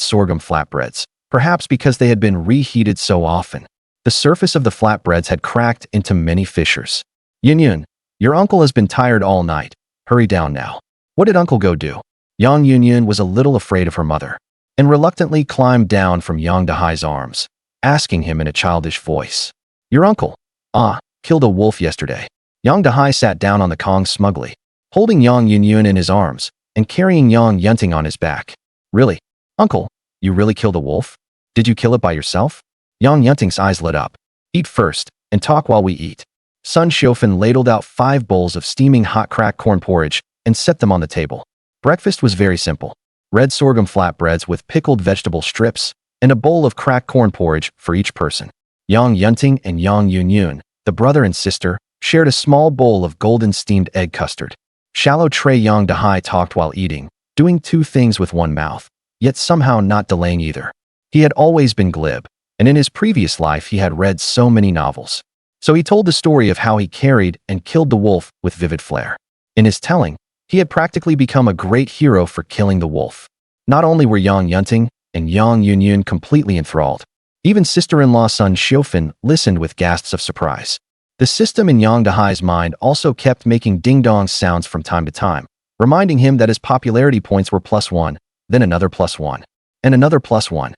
sorghum flatbreads, perhaps because they had been reheated so often. The surface of the flatbreads had cracked into many fissures. Yun, your uncle has been tired all night. Hurry down now. What did Uncle go do? Yang Yun was a little afraid of her mother and reluctantly climbed down from Yang Dahai's arms, asking him in a childish voice. Your uncle? Killed a wolf yesterday. Yang Dahai sat down on the Kong smugly, holding Yang Yun in his arms and carrying Yang Yunting on his back. Really? Uncle, you really killed a wolf? Did you kill it by yourself? Yang Yunting's eyes lit up. Eat first, and talk while we eat. Sun Xiofan ladled out 5 bowls of steaming hot cracked corn porridge and set them on the table. Breakfast was very simple. Red sorghum flatbreads with pickled vegetable strips and a bowl of cracked corn porridge for each person. Yang Yunting and Yang Yun, the brother and sister, shared a small bowl of golden steamed egg custard. Shallow Tray Yang Dahai talked while eating, doing 2 things with one mouth, yet somehow not delaying either. He had always been glib, and in his previous life he had read so many novels. So he told the story of how he carried and killed the wolf with vivid flair. In his telling, he had practically become a great hero for killing the wolf. Not only were Yang Yunting and Yang Yun completely enthralled, even sister-in-law Sun Xiofan listened with gasps of surprise. The system in Yang Dahai's mind also kept making ding-dong sounds from time to time, reminding him that his popularity points were +1, then another +1, and another +1.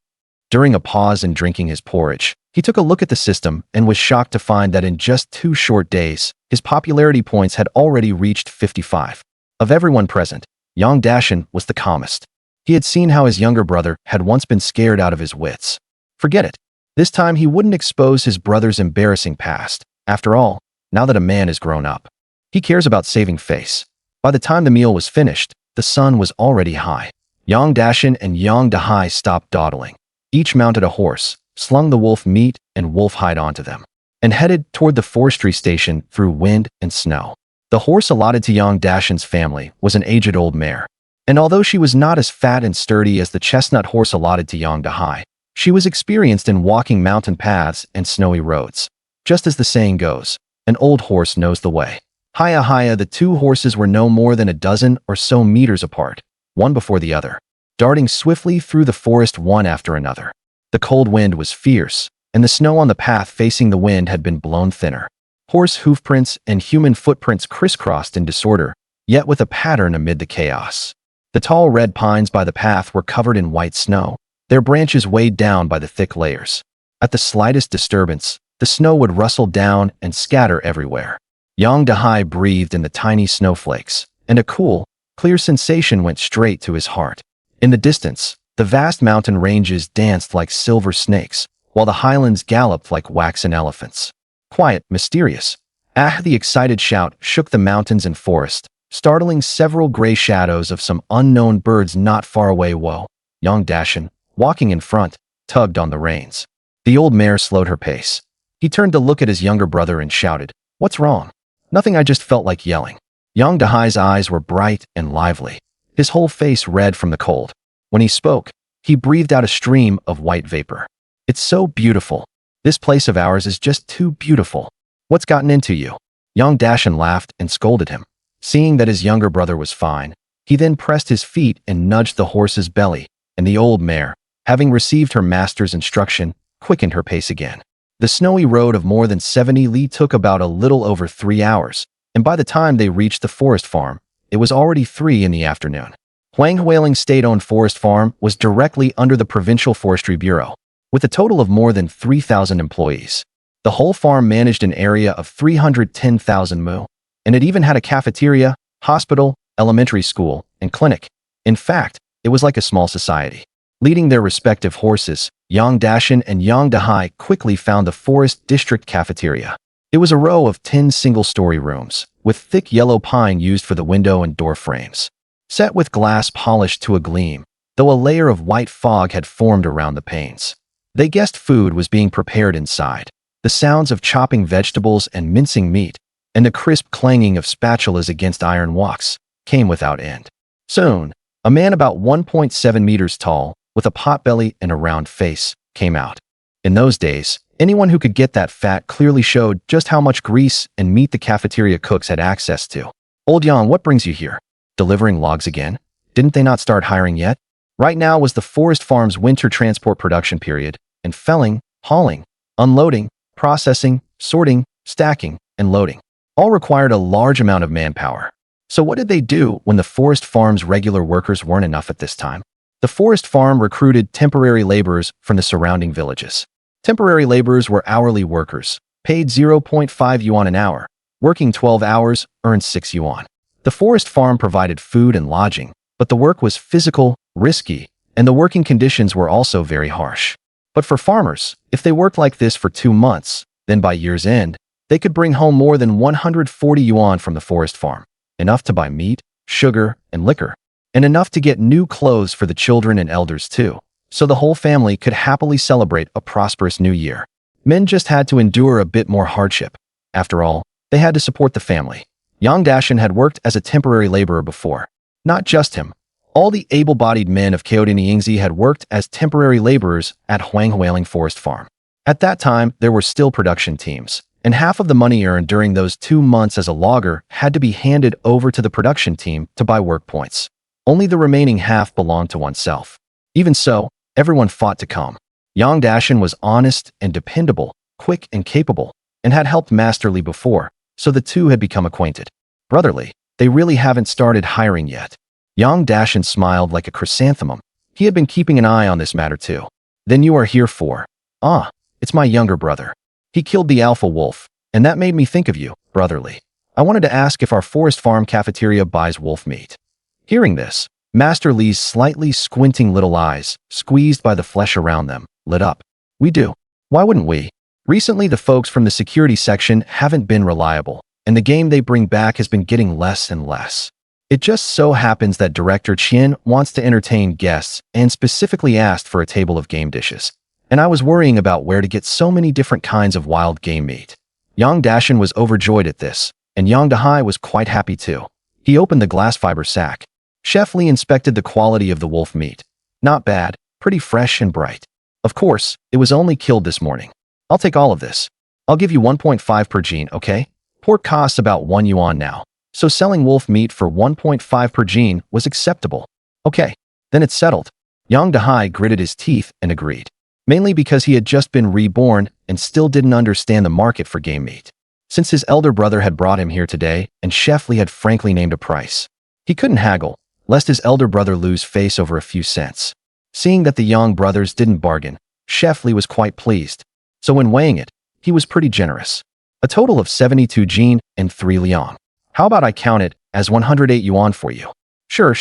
During a pause in drinking his porridge, he took a look at the system and was shocked to find that in just 2 short days, his popularity points had already reached 55. Of everyone present, Yang Dashan was the calmest. He had seen how his younger brother had once been scared out of his wits. Forget it. This time he wouldn't expose his brother's embarrassing past. After all, now that a man is grown up, he cares about saving face. By the time the meal was finished, the sun was already high. Yang Dashan and Yang Dahai stopped dawdling. Each mounted a horse, slung the wolf meat and wolf hide onto them, and headed toward the forestry station through wind and snow. The horse allotted to Yang Dashan's family was an aged old mare, and although she was not as fat and sturdy as the chestnut horse allotted to Yang Dahai, she was experienced in walking mountain paths and snowy roads. Just as the saying goes, an old horse knows the way. Hiya, the 2 horses were no more than a dozen or so meters apart, one before the other, darting swiftly through the forest one after another. The cold wind was fierce, and the snow on the path facing the wind had been blown thinner. Horse hoofprints and human footprints crisscrossed in disorder, yet with a pattern amid the chaos. The tall red pines by the path were covered in white snow, their branches weighed down by the thick layers. At the slightest disturbance, the snow would rustle down and scatter everywhere. Yang Dahai breathed in the tiny snowflakes, and a cool, clear sensation went straight to his heart. In the distance, the vast mountain ranges danced like silver snakes, while the highlands galloped like waxen elephants. Quiet, mysterious. The excited shout shook the mountains and forest, startling several gray shadows of some unknown birds not far away. Whoa! Yang Dashan, walking in front, tugged on the reins. The old mare slowed her pace. He turned to look at his younger brother and shouted, "What's wrong?" "Nothing, I just felt like yelling." Yang Dahai's eyes were bright and lively, his whole face red from the cold. When he spoke, he breathed out a stream of white vapor. "It's so beautiful. This place of ours is just too beautiful. What's gotten into you?" Yang Dashan laughed and scolded him. Seeing that his younger brother was fine, he then pressed his feet and nudged the horse's belly, and the old mare, having received her master's instruction, quickened her pace again. The snowy road of more than 70 li took about a little over 3 hours, and by the time they reached the forest farm, it was already 3 in the afternoon. Huanghuiling state-owned forest farm was directly under the Provincial Forestry Bureau, with a total of more than 3,000 employees. The whole farm managed an area of 310,000 mu, and it even had a cafeteria, hospital, elementary school, and clinic. In fact, it was like a small society. Leading their respective horses, Yang Dashan and Yang Dahai quickly found the forest district cafeteria. It was a row of 10 single-story rooms, with thick yellow pine used for the window and door frames, set with glass polished to a gleam, though a layer of white fog had formed around the panes. They guessed food was being prepared inside. The sounds of chopping vegetables and mincing meat, and the crisp clanging of spatulas against iron woks, came without end. Soon, a man about 1.7 meters tall, with a potbelly and a round face, came out. In those days, anyone who could get that fat clearly showed just how much grease and meat the cafeteria cooks had access to. "Old Yang, what brings you here? Delivering logs again? Didn't they not start hiring yet?" Right now was the forest farm's winter transport production period, and felling, hauling, unloading, processing, sorting, stacking, and loading. All required a large amount of manpower. So what did they do when the forest farm's regular workers weren't enough at this time? The forest farm recruited temporary laborers from the surrounding villages. Temporary laborers were hourly workers, paid 0.5 yuan an hour. Working 12 hours earned 6 yuan. The forest farm provided food and lodging, but the work was physical, risky, and the working conditions were also very harsh. But for farmers, if they worked like this for 2 months, then by year's end, they could bring home more than 140 yuan from the forest farm, enough to buy meat, sugar, and liquor, and enough to get new clothes for the children and elders too, so the whole family could happily celebrate a prosperous new year. Men just had to endure a bit more hardship. After all, they had to support the family. Yang Dashan had worked as a temporary laborer before. Not just him. All the able-bodied men of Kaodini had worked as temporary laborers at Huanghualing Forest Farm. At that time, there were still production teams, and half of the money earned during those 2 months as a logger had to be handed over to the production team to buy work points. Only the remaining half belonged to oneself. Even so, everyone fought to come. Yang Dashan was honest and dependable, quick and capable, and had helped Masterly before, so the two had become acquainted. Brotherly, they really haven't started hiring yet. Yang Dashan smiled like a chrysanthemum. He had been keeping an eye on this matter too. Then you are here for? Ah, it's my younger brother. He killed the alpha wolf, and that made me think of you, Brotherly. I wanted to ask if our forest farm cafeteria buys wolf meat. Hearing this, Master Li's slightly squinting little eyes, squeezed by the flesh around them, lit up. We do. Why wouldn't we? Recently, the folks from the security section haven't been reliable, and the game they bring back has been getting less and less. It just so happens that Director Qian wants to entertain guests and specifically asked for a table of game dishes. And I was worrying about where to get so many different kinds of wild game meat. Yang Dashan was overjoyed at this, and Yang Dahai was quite happy too. He opened the glass fiber sack. Chef Li inspected the quality of the wolf meat. Not bad, pretty fresh and bright. Of course, it was only killed this morning. I'll take all of this. I'll give you 1.5 per gene, okay? Pork costs about 1 yuan now, so selling wolf meat for 1.5 per gene was acceptable. Okay, then it's settled. Yang Dahai gritted his teeth and agreed. Mainly because he had just been reborn and still didn't understand the market for game meat. Since his elder brother had brought him here today and Chef Li had frankly named a price. He couldn't haggle, lest his elder brother lose face over a few cents. Seeing that the Yang brothers didn't bargain, Chef Li was quite pleased. So when weighing it, he was pretty generous. A total of 72 jin and 3 liang. How about I count it as 108 yuan for you? Sure.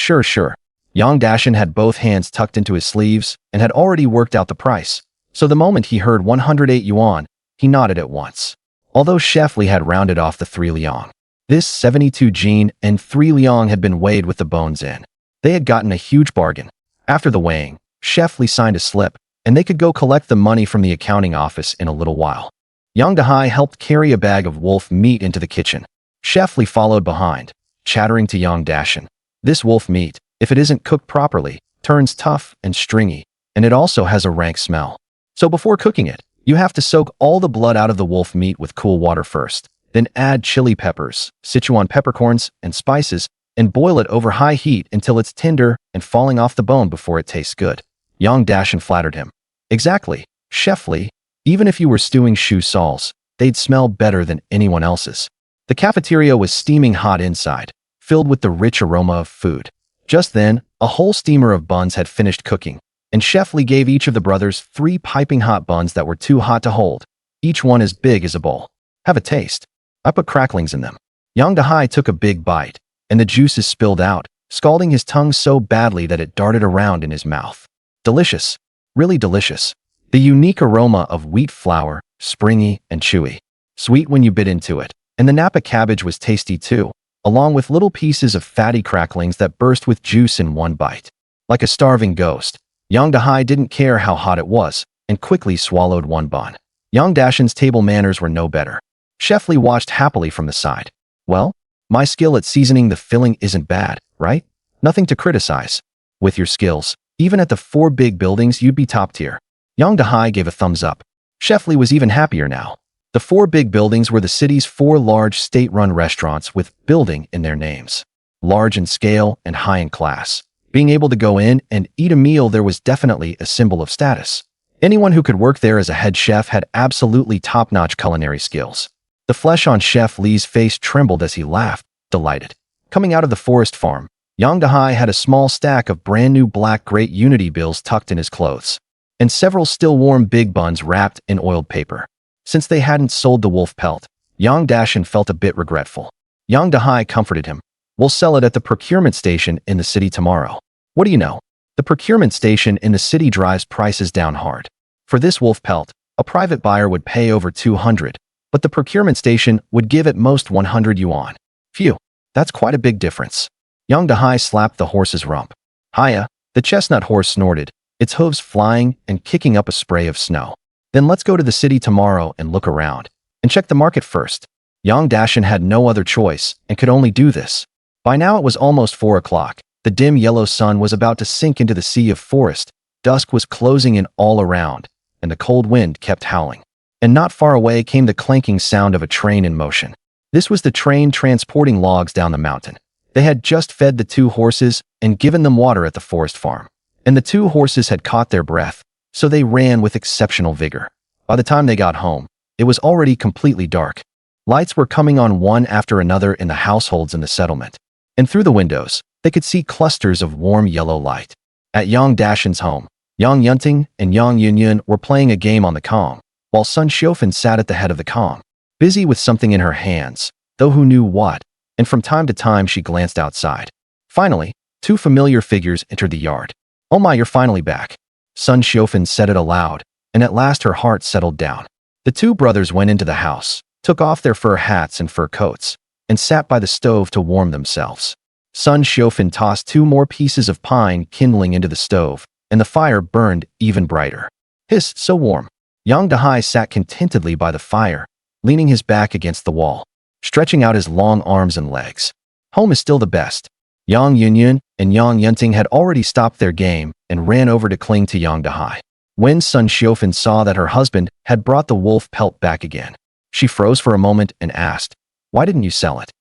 Yang Dashan had both hands tucked into his sleeves and had already worked out the price, so the moment he heard 108 yuan, he nodded at once. Although Chef Li had rounded off the 3 liang. This 72 jin and 3 liang had been weighed with the bones in. They had gotten a huge bargain. After the weighing, Chef Li signed a slip, and they could go collect the money from the accounting office in a little while. Yang Dahai helped carry a bag of wolf meat into the kitchen. Chef Li followed behind, chattering to Yang Dashan. This wolf meat, if it isn't cooked properly, turns tough and stringy, and it also has a rank smell. So before cooking it, you have to soak all the blood out of the wolf meat with cool water first, then add chili peppers, Sichuan peppercorns, and spices, and boil it over high heat until it's tender and falling off the bone before it tastes good. Yang Dashan flattered him. Exactly, Chef Li. Even if you were stewing shu sauls, they'd smell better than anyone else's. The cafeteria was steaming hot inside, filled with the rich aroma of food. Just then, a whole steamer of buns had finished cooking, and Chef Li gave each of the brothers 3 piping hot buns that were too hot to hold, each one as big as a bowl. Have a taste. I put cracklings in them. Yang Dahai took a big bite, and the juices spilled out, scalding his tongue so badly that it darted around in his mouth. Delicious. Really delicious. The unique aroma of wheat flour, springy and chewy. Sweet when you bit into it, and the Napa cabbage was tasty too, along with little pieces of fatty cracklings that burst with juice in one bite. Like a starving ghost, Yang Dahai didn't care how hot it was, and quickly swallowed 1 bun. Yang Dashan's table manners were no better. Chef Li watched happily from the side. Well, my skill at seasoning the filling isn't bad, right? Nothing to criticize. With your skills, even at the 4 big buildings you'd be top tier. Yang Dahai gave a thumbs up. Chef Li was even happier now. The 4 big buildings were the city's 4 large state-run restaurants with building in their names. Large in scale and high in class. Being able to go in and eat a meal there was definitely a symbol of status. Anyone who could work there as a head chef had absolutely top-notch culinary skills. The flesh on Chef Lee's face trembled as he laughed, delighted. Coming out of the forest farm, Yang Dahai had a small stack of brand-new black Great Unity bills tucked in his clothes, and several still-warm big buns wrapped in oiled paper. Since they hadn't sold the wolf pelt, Yang Dashin felt a bit regretful. Yang Dahai comforted him. "We'll sell it at the procurement station in the city tomorrow." What do you know? The procurement station in the city drives prices down hard. For this wolf pelt, a private buyer would pay over 200, but the procurement station would give at most 100 yuan. Phew, that's quite a big difference. Yang Dahai slapped the horse's rump. "Hiya," the chestnut horse snorted, its hooves flying and kicking up a spray of snow. "Then let's go to the city tomorrow and look around, and check the market first." Yang Dashin had no other choice and could only do this. By now it was almost 4 o'clock. The dim yellow sun was about to sink into the sea of forest. Dusk was closing in all around, and the cold wind kept howling. And not far away came the clanking sound of a train in motion. This was the train transporting logs down the mountain. They had just fed the 2 horses and given them water at the forest farm. And the 2 horses had caught their breath, so they ran with exceptional vigor. By the time they got home, it was already completely dark. Lights were coming on one after another in the households in the settlement. And through the windows, they could see clusters of warm yellow light. At Yang Dashin's home, Yang Yunting and Yang Yunyun were playing a game on the Kong, while Sun Xiufan sat at the head of the Kong, busy with something in her hands, though who knew what, and from time to time she glanced outside. Finally, 2 familiar figures entered the yard. "Oh my, you're finally back." Sun Xiufan said it aloud, and at last her heart settled down. The 2 brothers went into the house, took off their fur hats and fur coats, and sat by the stove to warm themselves. Sun Xiufan tossed 2 more pieces of pine kindling into the stove, and the fire burned even brighter. "Hiss, so warm." Yang Dahai sat contentedly by the fire, leaning his back against the wall, stretching out his long arms and legs. Home is still the best. Yang Yunyun and Yang Yunting had already stopped their game and ran over to cling to Yang Dahai. When Sun Xiufan saw that her husband had brought the wolf pelt back again, she froze for a moment and asked, "Why didn't you sell it?"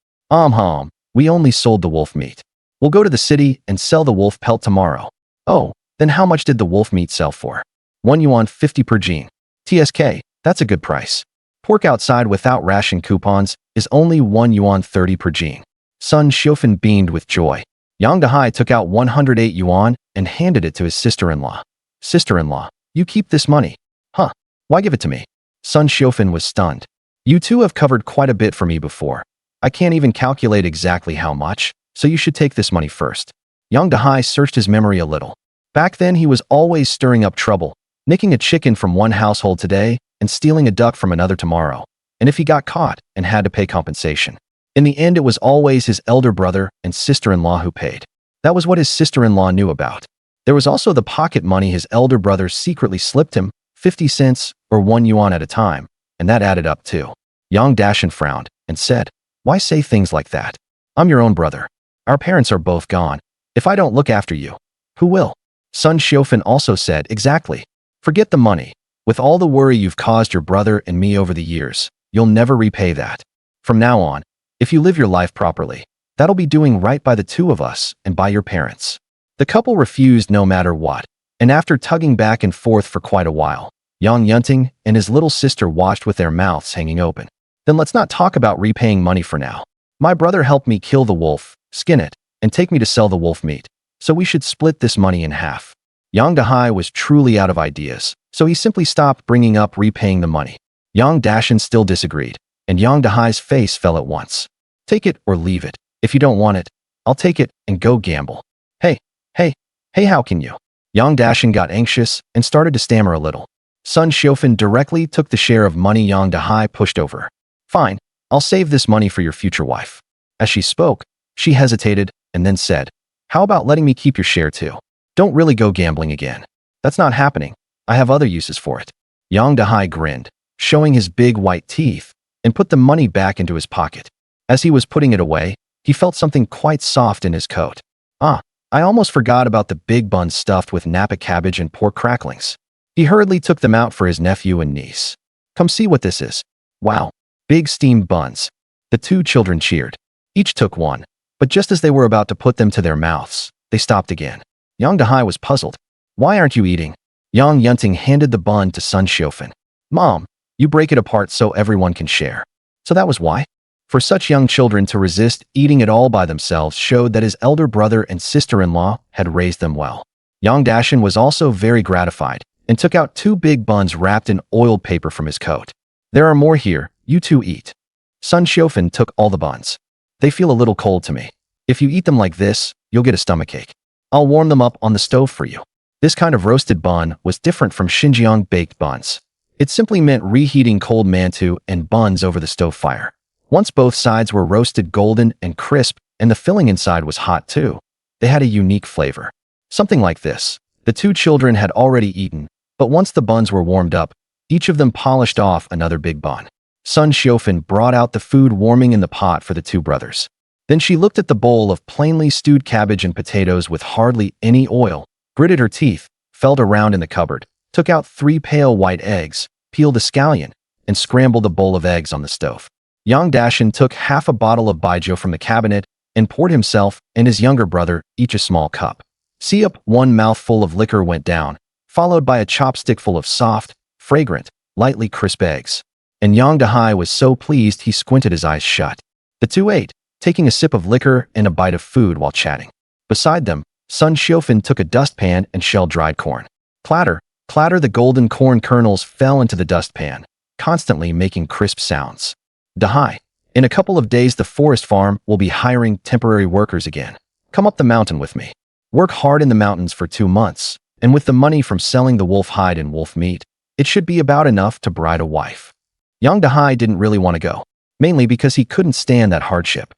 We only sold the wolf meat. We'll go to the city and sell the wolf pelt tomorrow." "Oh, then how much did the wolf meat sell for?" 1 yuan 50 per jean. TSK, that's a good price. Pork outside without ration coupons is only 1 yuan 30 per jean. Sun Xiufan beamed with joy. Yang Dahai took out 108 yuan and handed it to his sister-in-law. "Sister-in-law, you keep this money." "Huh, why give it to me?" Sun Xiufan was stunned. "You 2 have covered quite a bit for me before. I can't even calculate exactly how much, so you should take this money first." Yang Dahai searched his memory a little. Back then he was always stirring up trouble, nicking a chicken from one household today and stealing a duck from another tomorrow, and if he got caught and had to pay compensation. In the end it was always his elder brother and sister-in-law who paid. That was what his sister-in-law knew about. There was also the pocket money his elder brother secretly slipped him, 50 cents or 1 yuan at a time, and that added up too. Yang Dashin frowned and said, "Why say things like that? I'm your own brother. Our parents are both gone. If I don't look after you, who will?" Sun Xiufan also said, "Exactly. Forget the money. With all the worry you've caused your brother and me over the years, you'll never repay that. From now on, if you live your life properly, that'll be doing right by the 2 of us and by your parents." The couple refused no matter what, and after tugging back and forth for quite a while, Yang Yunting and his little sister watched with their mouths hanging open. "Then let's not talk about repaying money for now. My brother helped me kill the wolf, skin it, and take me to sell the wolf meat, so we should split this money in half." Yang Dahai was truly out of ideas, so he simply stopped bringing up repaying the money. Yang Dashin still disagreed, and Yang Dahai's face fell at once. "Take it or leave it. If you don't want it, I'll take it and go gamble." Hey, how can you?" Yang Dashin got anxious and started to stammer a little. Sun Xiufan directly took the share of money Yang Dahai pushed over. "Fine, I'll save this money for your future wife." As she spoke, she hesitated and then said, "How about letting me keep your share too? Don't really go gambling again." "That's not happening. I have other uses for it." Yang Dahai grinned, showing his big white teeth, and put the money back into his pocket. As he was putting it away, he felt something quite soft in his coat. I almost forgot about the big buns stuffed with Napa cabbage and pork cracklings." He hurriedly took them out for his nephew and niece. "Come see what this is." "Wow, big steamed buns." The 2 children cheered. Each took one, but just as they were about to put them to their mouths, they stopped again. Yang Dahai was puzzled. "Why aren't you eating?" Yang Yunting handed the bun to Sun Xiufan. Mom, you break it apart so everyone can share. So that was why? For such young children to resist eating it all by themselves showed that his elder brother and sister-in-law had raised them well. Yang Dashan was also very gratified and took out 2 big buns wrapped in oiled paper from his coat. There are more here, you two eat. Sun Xiufan took all the buns. They feel a little cold to me. If you eat them like this, you'll get a stomachache. I'll warm them up on the stove for you. This kind of roasted bun was different from Xinjiang baked buns. It simply meant reheating cold mantou and buns over the stove fire. Once both sides were roasted golden and crisp and the filling inside was hot too, they had a unique flavor. Something like this. The 2 children had already eaten, but once the buns were warmed up, each of them polished off another big bun. Sun Xiufan brought out the food warming in the pot for the 2 brothers. Then she looked at the bowl of plainly stewed cabbage and potatoes with hardly any oil, gritted her teeth, felt around in the cupboard, took out 3 pale white eggs, peeled a scallion, and scrambled a bowl of eggs on the stove. Yang Dashan took half a bottle of baijiu from the cabinet and poured himself and his younger brother each a small cup. Siup, 1 mouthful of liquor went down, followed by a chopstickful of soft, fragrant, lightly crisp eggs. And Yang Dahai was so pleased he squinted his eyes shut. The 2 ate, taking a sip of liquor and a bite of food while chatting. Beside them, Sun Xiufan took a dustpan and shelled dried corn. Clatter, clatter, the golden corn kernels fell into the dustpan, constantly making crisp sounds. Dahai, in a couple of days the forest farm will be hiring temporary workers again. Come up the mountain with me. Work hard in the mountains for 2 months, and with the money from selling the wolf hide and wolf meat, it should be about enough to bride a wife. Yang Dahai didn't really want to go, mainly because he couldn't stand that hardship.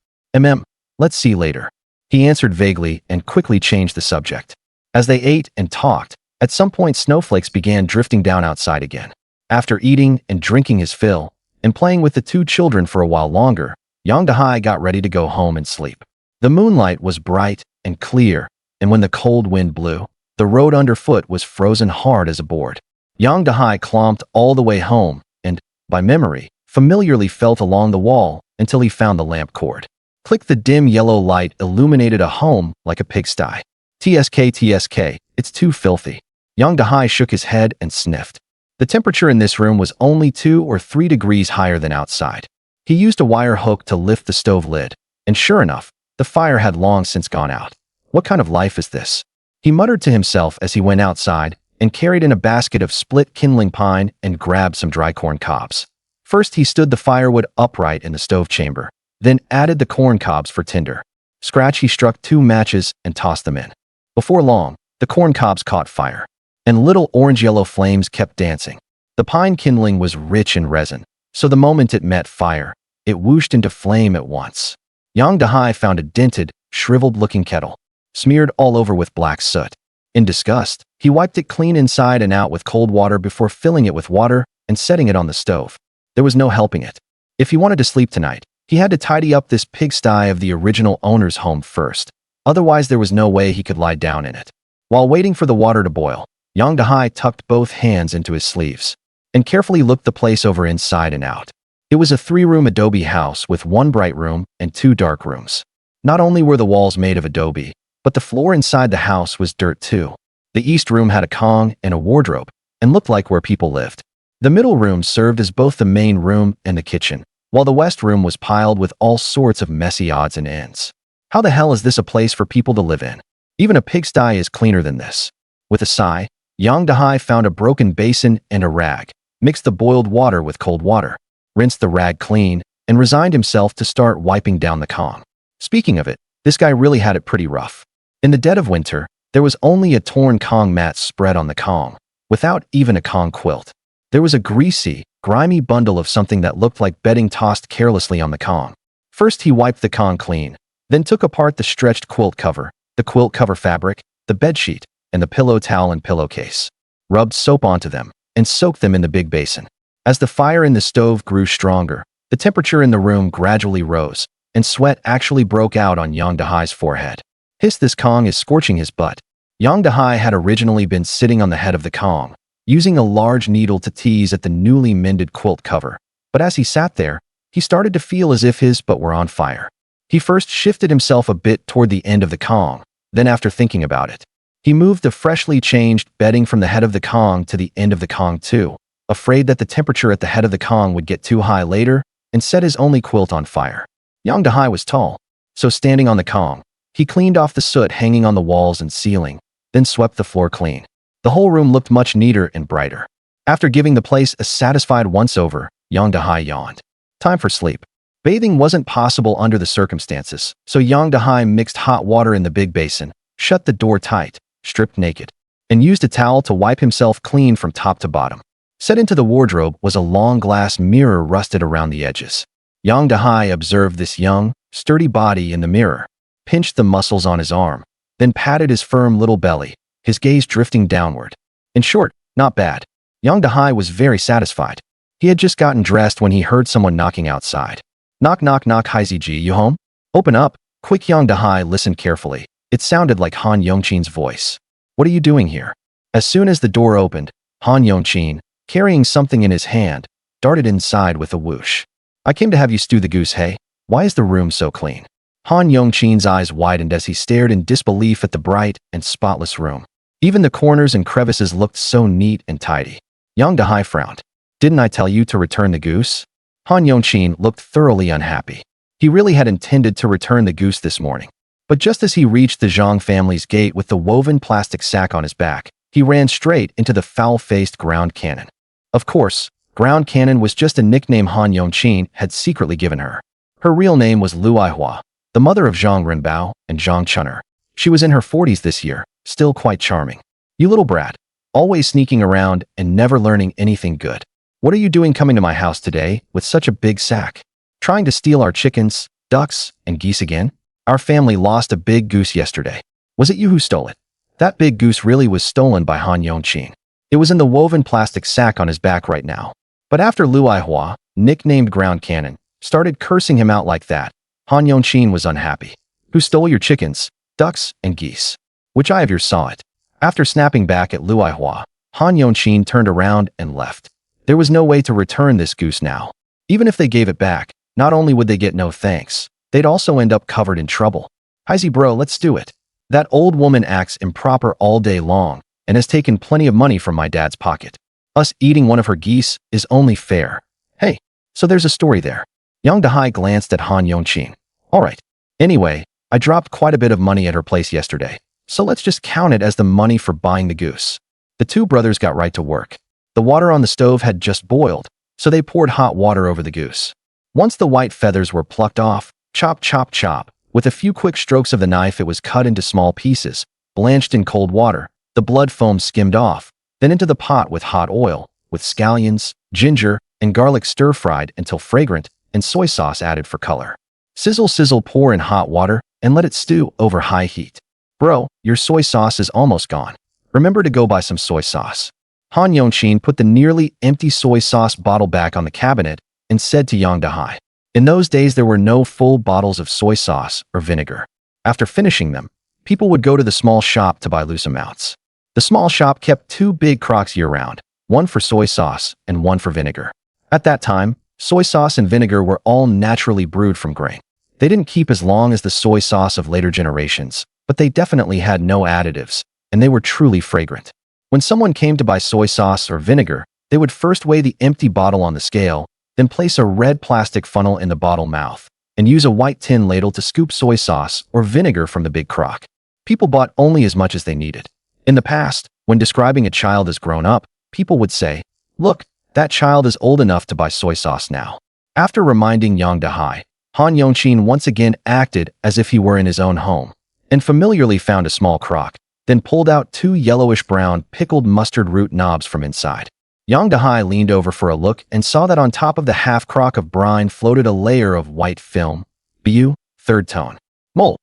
Let's see later. He answered vaguely and quickly changed the subject. As they ate and talked, at some point snowflakes began drifting down outside again. After eating and drinking his fill, and playing with the 2 children for a while longer, Yang Dahai got ready to go home and sleep. The moonlight was bright and clear, and when the cold wind blew, the road underfoot was frozen hard as a board. Yang Dahai clomped all the way home and, by memory, familiarly felt along the wall until he found the lamp cord. Click, the dim yellow light illuminated a home like a pigsty. TSK, it's too filthy. Yang Dahai shook his head and sniffed. The temperature in this room was only 2 or 3 degrees higher than outside. He used a wire hook to lift the stove lid, and sure enough, the fire had long since gone out. What kind of life is this? He muttered to himself as he went outside and carried in a basket of split kindling pine and grabbed some dry corn cobs. First, he stood the firewood upright in the stove chamber, then added the corn cobs for tinder. Scratch, he struck 2 matches and tossed them in. Before long, the corn cobs caught fire, and little orange-yellow flames kept dancing. The pine kindling was rich in resin, so the moment it met fire, it whooshed into flame at once. Yang Dahai found a dented, shriveled-looking kettle, smeared all over with black soot. In disgust, he wiped it clean inside and out with cold water before filling it with water and setting it on the stove. There was no helping it. If he wanted to sleep tonight, he had to tidy up this pigsty of the original owner's home first. Otherwise, there was no way he could lie down in it. While waiting for the water to boil, Yang Dahai tucked both hands into his sleeves and carefully looked the place over inside and out. It was a 3-room adobe house with 1 bright room and 2 dark rooms. Not only were the walls made of adobe, but the floor inside the house was dirt too. The east room had a kong and a wardrobe and looked like where people lived. The middle room served as both the main room and the kitchen, while the west room was piled with all sorts of messy odds and ends. How the hell is this a place for people to live in? Even a pigsty is cleaner than this. With a sigh, Yang Dahai found a broken basin and a rag, mixed the boiled water with cold water, rinsed the rag clean, and resigned himself to start wiping down the kong. Speaking of it, this guy really had it pretty rough. In the dead of winter, there was only a torn kong mat spread on the kong, without even a kong quilt. There was a greasy, grimy bundle of something that looked like bedding tossed carelessly on the kong. First he wiped the kong clean, then took apart the stretched quilt cover, the quilt cover fabric, the bedsheet, and the pillow towel and pillowcase, rubbed soap onto them, and soaked them in the big basin. As the fire in the stove grew stronger, the temperature in the room gradually rose, and sweat actually broke out on Yang Dahai's forehead. Hiss, this kong is scorching his butt. Yang Dahai had originally been sitting on the head of the kong, using a large needle to tease at the newly mended quilt cover, but as he sat there, he started to feel as if his butt were on fire. He first shifted himself a bit toward the end of the kong, then after thinking about it, He moved the freshly changed bedding from the head of the Kong to the end of the Kong too, afraid that the temperature at the head of the Kong would get too high later, and set his only quilt on fire. Young Dahai was tall, so standing on the Kong, he cleaned off the soot hanging on the walls and ceiling, then swept the floor clean. The whole room looked much neater and brighter. After giving the place a satisfied once-over, Young Dahai yawned. Time for sleep. Bathing wasn't possible under the circumstances, so Young Dahai mixed hot water in the big basin, shut the door tight, stripped naked, and used a towel to wipe himself clean from top to bottom. Set into the wardrobe was a long glass mirror rusted around the edges. Young Dahai observed this young, sturdy body in the mirror, pinched the muscles on his arm, then patted his firm little belly, his gaze drifting downward. In short, not bad. Young Dahai was very satisfied. He had just gotten dressed when he heard someone knocking outside. Knock knock knock. Hi ZG, you home? Open up. Quick. Young Dahai listened carefully. It sounded like Han Yongqin's voice. What are you doing here? As soon as the door opened, Han Yongqin, carrying something in his hand, darted inside with a whoosh. I came to have you stew the goose. Hey, why is the room so clean? Han Yongqin's eyes widened as he stared in disbelief at the bright and spotless room. Even the corners and crevices looked so neat and tidy. Young Dahai frowned. Didn't I tell you to return the goose? Han Yongqin looked thoroughly unhappy. He really had intended to return the goose this morning. But just as he reached the Zhang family's gate with the woven plastic sack on his back, he ran straight into the foul-faced ground cannon. Of course, ground cannon was just a nickname Han Yongqin had secretly given her. Her real name was Lu Aihua, the mother of Zhang Renbao and Zhang Chun'er. She was in her 40s this year, still quite charming. You little brat, always sneaking around and never learning anything good. What are you doing coming to my house today with such a big sack? Trying to steal our chickens, ducks, and geese again? Our family lost a big goose yesterday. Was it you who stole it? That big goose really was stolen by Han Yongqin. It was in the woven plastic sack on his back right now. But after Lu Aihua, nicknamed Ground Cannon, started cursing him out like that, Han Yongqin was unhappy. Who stole your chickens, ducks, and geese? Which eye of yours saw it? After snapping back at Lu Aihua, Han Yongqin turned around and left. There was no way to return this goose now. Even if they gave it back, not only would they get no thanks, they'd also end up covered in trouble. Heisy bro, let's do it. That old woman acts improper all day long and has taken plenty of money from my dad's pocket. Us eating one of her geese is only fair. Hey, so there's a story there. Young Dahai glanced at Han Yongqin. All right. Anyway, I dropped quite a bit of money at her place yesterday, so let's just count it as the money for buying the goose. The two brothers got right to work. The water on the stove had just boiled, so they poured hot water over the goose. Once the white feathers were plucked off, chop chop chop, with a few quick strokes of the knife it was cut into small pieces, blanched in cold water, the blood foam skimmed off, then into the pot with hot oil, with scallions, ginger, and garlic stir-fried until fragrant, and soy sauce added for color. Sizzle sizzle, pour in hot water, and let it stew over high heat. Bro, your soy sauce is almost gone. Remember to go buy some soy sauce. Han Yongqin put the nearly empty soy sauce bottle back on the cabinet and said to Young Dahai. In those days there were no full bottles of soy sauce or vinegar. After finishing them, people would go to the small shop to buy loose amounts. The small shop kept 2 big crocks year-round, one for soy sauce and one for vinegar. At that time, soy sauce and vinegar were all naturally brewed from grain. They didn't keep as long as the soy sauce of later generations, but they definitely had no additives, and they were truly fragrant. When someone came to buy soy sauce or vinegar, they would first weigh the empty bottle on the scale, then place a red plastic funnel in the bottle mouth, and use a white tin ladle to scoop soy sauce or vinegar from the big crock. People bought only as much as they needed. In the past, when describing a child as grown up, people would say, "Look, that child is old enough to buy soy sauce now." After reminding Young Dahai, Han Yongqin once again acted as if he were in his own home, and familiarly found a small crock, then pulled out 2 yellowish-brown pickled mustard root knobs from inside. Young Dahai leaned over for a look and saw that on top of the half-crock of brine floated a layer of white film. Bu, 3rd tone. Mole.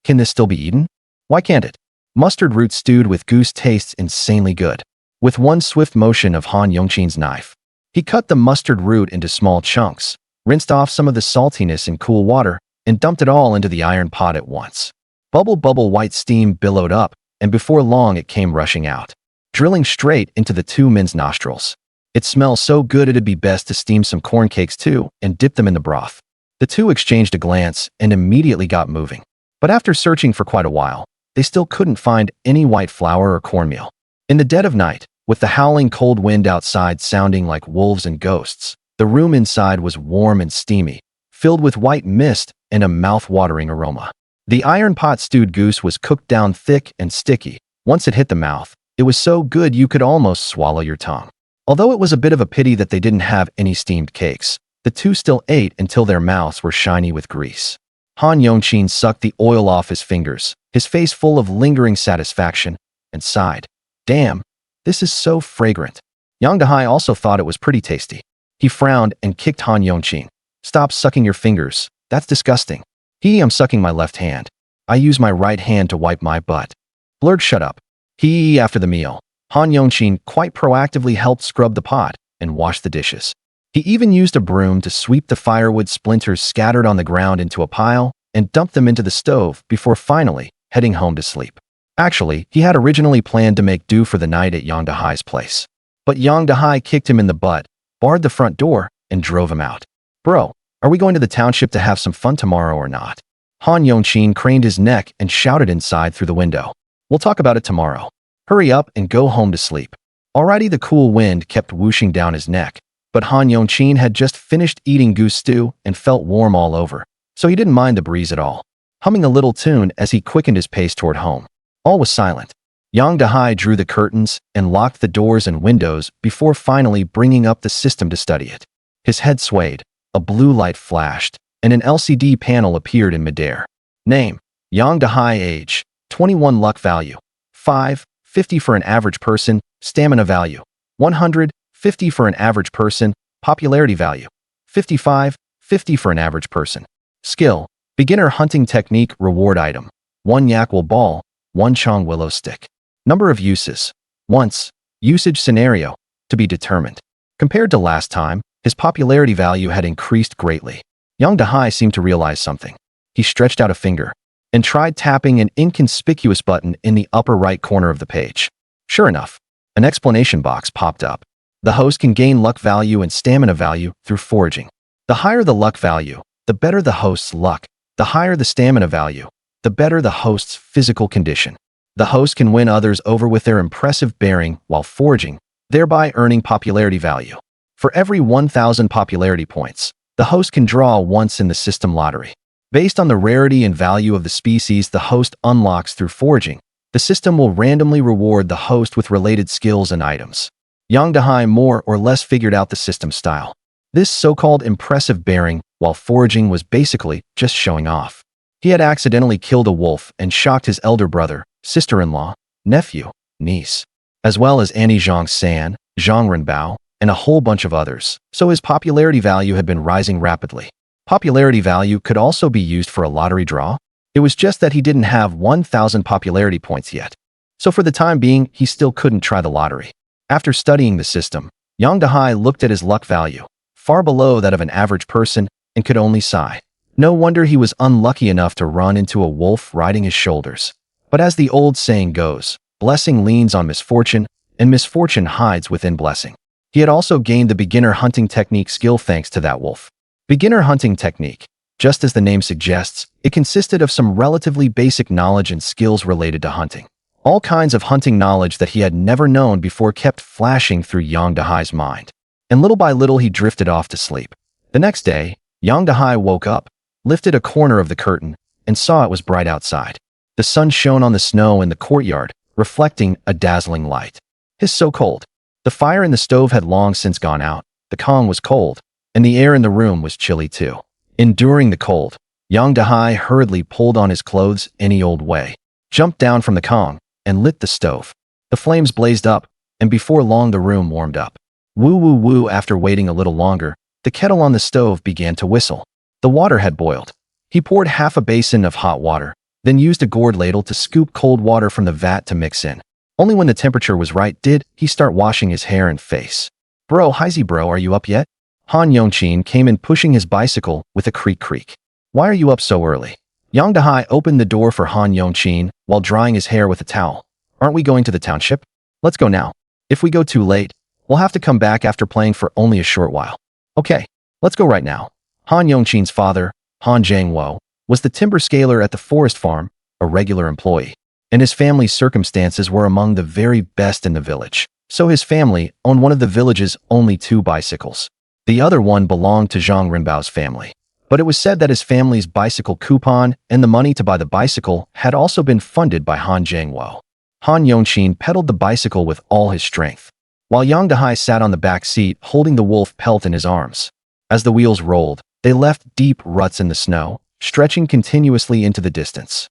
Can this still be eaten? Why can't it? Mustard root stewed with goose tastes insanely good. With one swift motion of Han Yongqin's knife, he cut the mustard root into small chunks, rinsed off some of the saltiness in cool water, and dumped it all into the iron pot at once. Bubble bubble white steam billowed up, and before long it came rushing out, drilling straight into the 2 men's nostrils. It smelled so good it'd be best to steam some corn cakes too and dip them in the broth. The 2 exchanged a glance and immediately got moving. But after searching for quite a while, they still couldn't find any white flour or cornmeal. In the dead of night, with the howling cold wind outside sounding like wolves and ghosts, the room inside was warm and steamy, filled with white mist and a mouth-watering aroma. The iron pot stewed goose was cooked down thick and sticky. Once it hit the mouth, it was so good you could almost swallow your tongue. Although it was a bit of a pity that they didn't have any steamed cakes, the two still ate until their mouths were shiny with grease. Han Yongqin sucked the oil off his fingers, his face full of lingering satisfaction, and sighed. Damn, this is so fragrant. Yang Dahai also thought it was pretty tasty. He frowned and kicked Han Yongqin. Stop sucking your fingers. That's disgusting. I'm sucking my left hand. I use my right hand to wipe my butt. Blurred shut up. After the meal, Han Yongqin quite proactively helped scrub the pot and wash the dishes. He even used a broom to sweep the firewood splinters scattered on the ground into a pile and dump them into the stove before finally heading home to sleep. Actually, he had originally planned to make do for the night at Yang Dahai's place. But Yang Dahai kicked him in the butt, barred the front door, and drove him out. Bro, are we going to the township to have some fun tomorrow or not? Han Yongqin craned his neck and shouted inside through the window. We'll talk about it tomorrow. Hurry up and go home to sleep. Already the cool wind kept whooshing down his neck, but Han Yongqin had just finished eating goose stew and felt warm all over, so he didn't mind the breeze at all. Humming a little tune as he quickened his pace toward home. All was silent. Yang Dahai drew the curtains and locked the doors and windows before finally bringing up the system to study it. His head swayed, a blue light flashed, and an LCD panel appeared in midair. Name: Yang Dahai. Age: 21. Luck value: 5, 50 for an average person. Stamina value: 100, 50 for an average person. Popularity value: 55, 50 for an average person. Skill: beginner hunting technique. Reward item: 1 Yakwal ball, 1 Chong willow stick. Number of uses: once. Usage scenario: to be determined. Compared to last time, his popularity value had increased greatly. Yang Dahai seemed to realize something. He stretched out a finger and tried tapping an inconspicuous button in the upper right corner of the page. Sure enough, an explanation box popped up. The host can gain luck value and stamina value through foraging. The higher the luck value, the better the host's luck. The higher the stamina value, the better the host's physical condition. The host can win others over with their impressive bearing while foraging, thereby earning popularity value. For every 1,000 popularity points, the host can draw once in the system lottery. Based on the rarity and value of the species the host unlocks through foraging, the system will randomly reward the host with related skills and items. Yang Dahai more or less figured out the system style. This so-called impressive bearing while foraging was basically just showing off. He had accidentally killed a wolf and shocked his elder brother, sister-in-law, nephew, niece, as well as Annie Zhang San, Zhang Renbao, and a whole bunch of others, so his popularity value had been rising rapidly. Popularity value could also be used for a lottery draw. It was just that he didn't have 1,000 popularity points yet. So for the time being, he still couldn't try the lottery. After studying the system, Yang Dahai looked at his luck value, far below that of an average person, and could only sigh. No wonder he was unlucky enough to run into a wolf riding his shoulders. But as the old saying goes, blessing leans on misfortune, and misfortune hides within blessing. He had also gained the beginner hunting technique skill thanks to that wolf. Beginner hunting technique. Just as the name suggests, it consisted of some relatively basic knowledge and skills related to hunting. All kinds of hunting knowledge that he had never known before kept flashing through Yang Dahai's mind. And little by little he drifted off to sleep. The next day, Yang Dahai woke up, lifted a corner of the curtain, and saw it was bright outside. The sun shone on the snow in the courtyard, reflecting a dazzling light. His so cold. The fire in the stove had long since gone out, the Kong was cold, and the air in the room was chilly too. Enduring the cold, Yang Dahai hurriedly pulled on his clothes any old way, jumped down from the Kong, and lit the stove. The flames blazed up, and before long the room warmed up. Woo woo woo. After waiting a little longer, the kettle on the stove began to whistle. The water had boiled. He poured half a basin of hot water, then used a gourd ladle to scoop cold water from the vat to mix in. Only when the temperature was right did he start washing his hair and face. Bro, Heisey bro, are you up yet? Han Yongqin came in pushing his bicycle with a creak. Why are you up so early? Yang Dahai opened the door for Han Yongqin while drying his hair with a towel. Aren't we going to the township? Let's go now. If we go too late, we'll have to come back after playing for only a short while. Okay, let's go right now. Han Yongqin's father, Han Jiangwo, was the timber scaler at the forest farm, a regular employee. and his family's circumstances were among the very best in the village. So his family owned one of the village's only 2 bicycles. The other one belonged to Zhang Rinbao's family. But it was said that his family's bicycle coupon and the money to buy the bicycle had also been funded by Han Jiangwo. Han Yongqin pedaled the bicycle with all his strength, while Yang Dahai sat on the back seat holding the wolf pelt in his arms. As the wheels rolled, they left deep ruts in the snow, stretching continuously into the distance.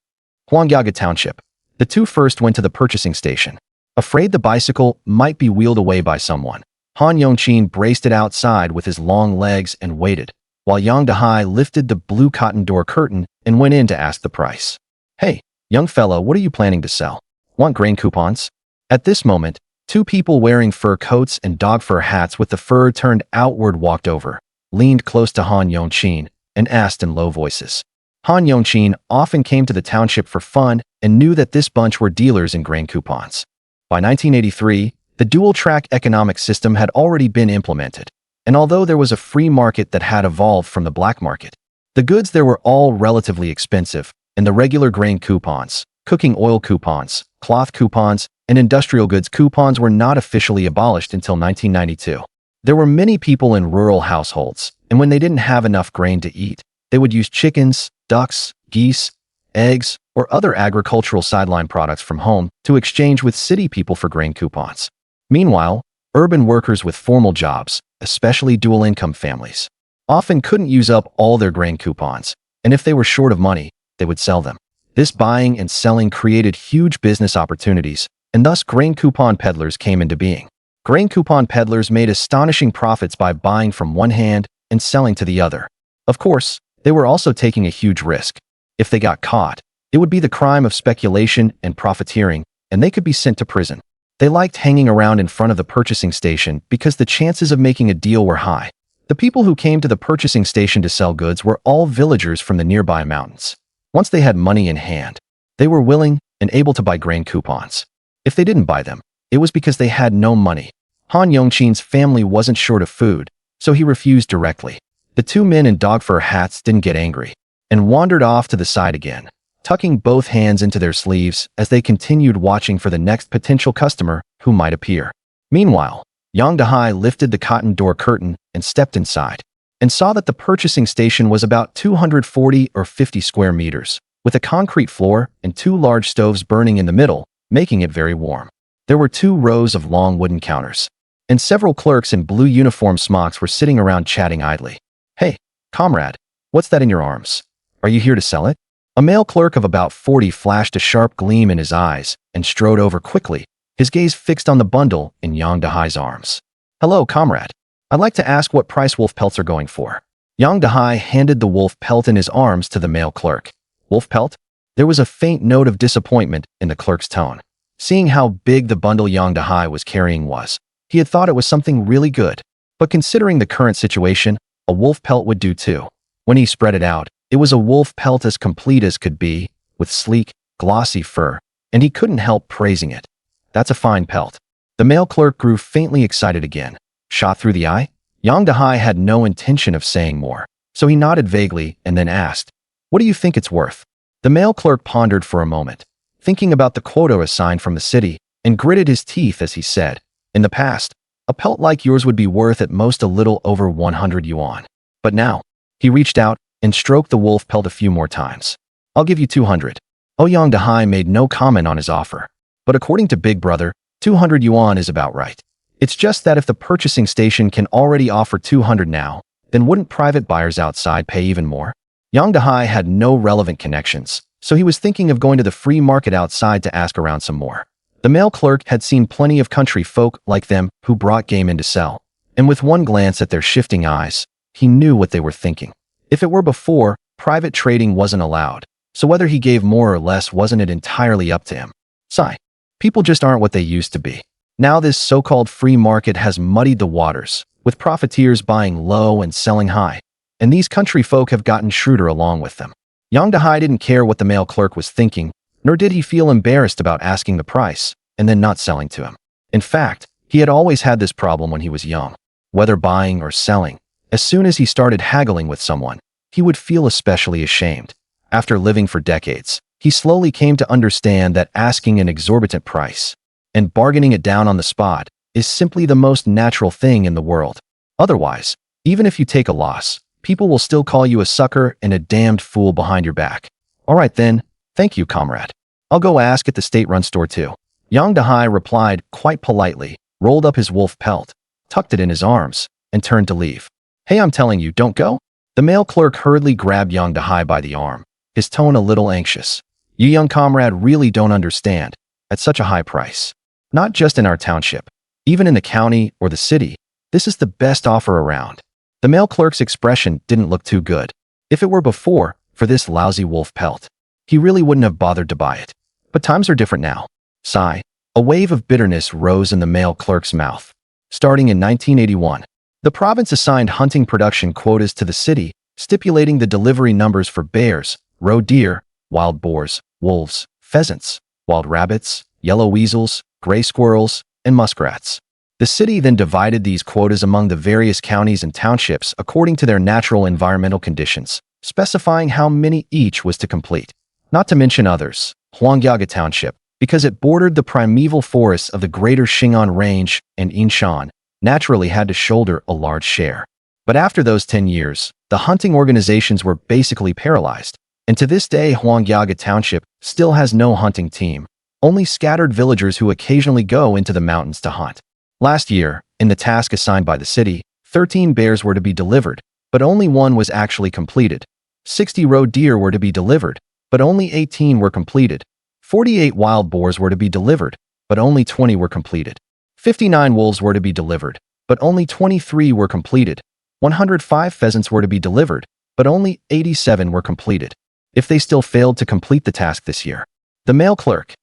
Huangyaga Township. The two first went to the purchasing station. Afraid the bicycle might be wheeled away by someone, Han Yongqin braced it outside with his long legs and waited, while Yang Dahai lifted the blue cotton door curtain and went in to ask the price. "Hey, young fella, what are you planning to sell? Want grain coupons?" At this moment, 2 people wearing fur coats and dog fur hats with the fur turned outward walked over, leaned close to Han Yongqin, and asked in low voices. Han Yongqin often came to the township for fun and knew that this bunch were dealers in grain coupons. By 1983, the dual-track economic system had already been implemented, and although there was a free market that had evolved from the black market, the goods there were all relatively expensive, and the regular grain coupons, cooking oil coupons, cloth coupons, and industrial goods coupons were not officially abolished until 1992. There were many people in rural households, and when they didn't have enough grain to eat, they would use chickens, ducks, geese, eggs, or other agricultural sideline products from home to exchange with city people for grain coupons. Meanwhile, urban workers with formal jobs, especially dual-income families, often couldn't use up all their grain coupons, and if they were short of money, they would sell them. This buying and selling created huge business opportunities, and thus grain coupon peddlers came into being. Grain coupon peddlers made astonishing profits by buying from one hand and selling to the other. Of course, they were also taking a huge risk. If they got caught, it would be the crime of speculation and profiteering, and they could be sent to prison. They liked hanging around in front of the purchasing station because the chances of making a deal were high. The people who came to the purchasing station to sell goods were all villagers from the nearby mountains. Once they had money in hand, they were willing and able to buy grain coupons. If they didn't buy them, it was because they had no money. Han Yongqin's family wasn't short of food, so he refused directly. The 2 men in dog fur hats didn't get angry and wandered off to the side again, tucking both hands into their sleeves as they continued watching for the next potential customer who might appear. Meanwhile, Yang Dahai lifted the cotton door curtain and stepped inside, and saw that the purchasing station was about 240 or 50 square meters, with a concrete floor and 2 large stoves burning in the middle, making it very warm. There were 2 rows of long wooden counters, and several clerks in blue uniform smocks were sitting around chatting idly. "Hey, comrade, what's that in your arms? Are you here to sell it?" A male clerk of about 40 flashed a sharp gleam in his eyes and strode over quickly, his gaze fixed on the bundle in Yang Dahai's arms. "Hello, comrade. I'd like to ask what price wolf pelts are going for." Yang Dahai handed the wolf pelt in his arms to the male clerk. "Wolf pelt?" There was a faint note of disappointment in the clerk's tone. Seeing how big the bundle Yang Dahai was carrying was, he had thought it was something really good. But considering the current situation, a wolf pelt would do too. When he spread it out, it was a wolf pelt as complete as could be, with sleek, glossy fur, and he couldn't help praising it. "That's a fine pelt." The male clerk grew faintly excited again. Shot through the eye? Yang Dahai had no intention of saying more, so he nodded vaguely and then asked, "What do you think it's worth?" The male clerk pondered for a moment, thinking about the quota assigned from the city, and gritted his teeth as he said, "In the past, a pelt like yours would be worth at most a little over 100 yuan. But now," he reached out and stroked the wolf pelt a few more times. "I'll give you 200. Yang Dahai made no comment on his offer. But according to Big Brother, 200 yuan is about right. It's just that if the purchasing station can already offer 200 now, then wouldn't private buyers outside pay even more? Yang Dahai had no relevant connections, so he was thinking of going to the free market outside to ask around some more. The male clerk had seen plenty of country folk like them who brought game in to sell, and with one glance at their shifting eyes, he knew what they were thinking. If it were before, private trading wasn't allowed, so whether he gave more or less wasn't it entirely up to him. Sigh. People just aren't what they used to be. Now this so-called free market has muddied the waters, with profiteers buying low and selling high, and these country folk have gotten shrewder along with them. Yang Dahai didn't care what the male clerk was thinking, nor did he feel embarrassed about asking the price and then not selling to him. In fact, he had always had this problem when he was young. Whether buying or selling, as soon as he started haggling with someone, he would feel especially ashamed. After living for decades, He slowly came to understand that asking an exorbitant price and bargaining it down on the spot is simply the most natural thing in the world. Otherwise, even if you take a loss, people will still call you a sucker and a damned fool behind your back. All right then, thank you, comrade. I'll go ask at the state-run store too. Young Dahai replied quite politely, rolled up his wolf pelt, tucked it in his arms, and turned to leave. Hey, I'm telling you, don't go. The male clerk hurriedly grabbed young Dahai by the arm, his tone a little anxious. You young comrade really don't understand. At such a high price. Not just in our township. Even in the county or the city, this is the best offer around. The male clerk's expression didn't look too good. If it were before, for this lousy wolf pelt, he really wouldn't have bothered to buy it. But times are different now. Sigh. A wave of bitterness rose in the male clerk's mouth. Starting in 1981, the province assigned hunting production quotas to the city, stipulating the delivery numbers for bears, roe deer, wild boars, wolves, pheasants, wild rabbits, yellow weasels, gray squirrels, and muskrats. The city then divided these quotas among the various counties and townships according to their natural environmental conditions, specifying how many each was to complete. Not to mention others, Huangyaga Township, because it bordered the primeval forests of the Greater Xing'an Range and Yinshan, naturally had to shoulder a large share. But after those 10 years, the hunting organizations were basically paralyzed, and to this day Huangyaga Township still has no hunting team, only scattered villagers who occasionally go into the mountains to hunt. Last year, in the task assigned by the city, 13 bears were to be delivered, but only one was actually completed. 60 roe deer were to be delivered, but only 18 were completed. 48 wild boars were to be delivered, but only 20 were completed. 59 wolves were to be delivered, but only 23 were completed. 105 pheasants were to be delivered, but only 87 were completed. If they still failed to complete the task this year. The male clerk,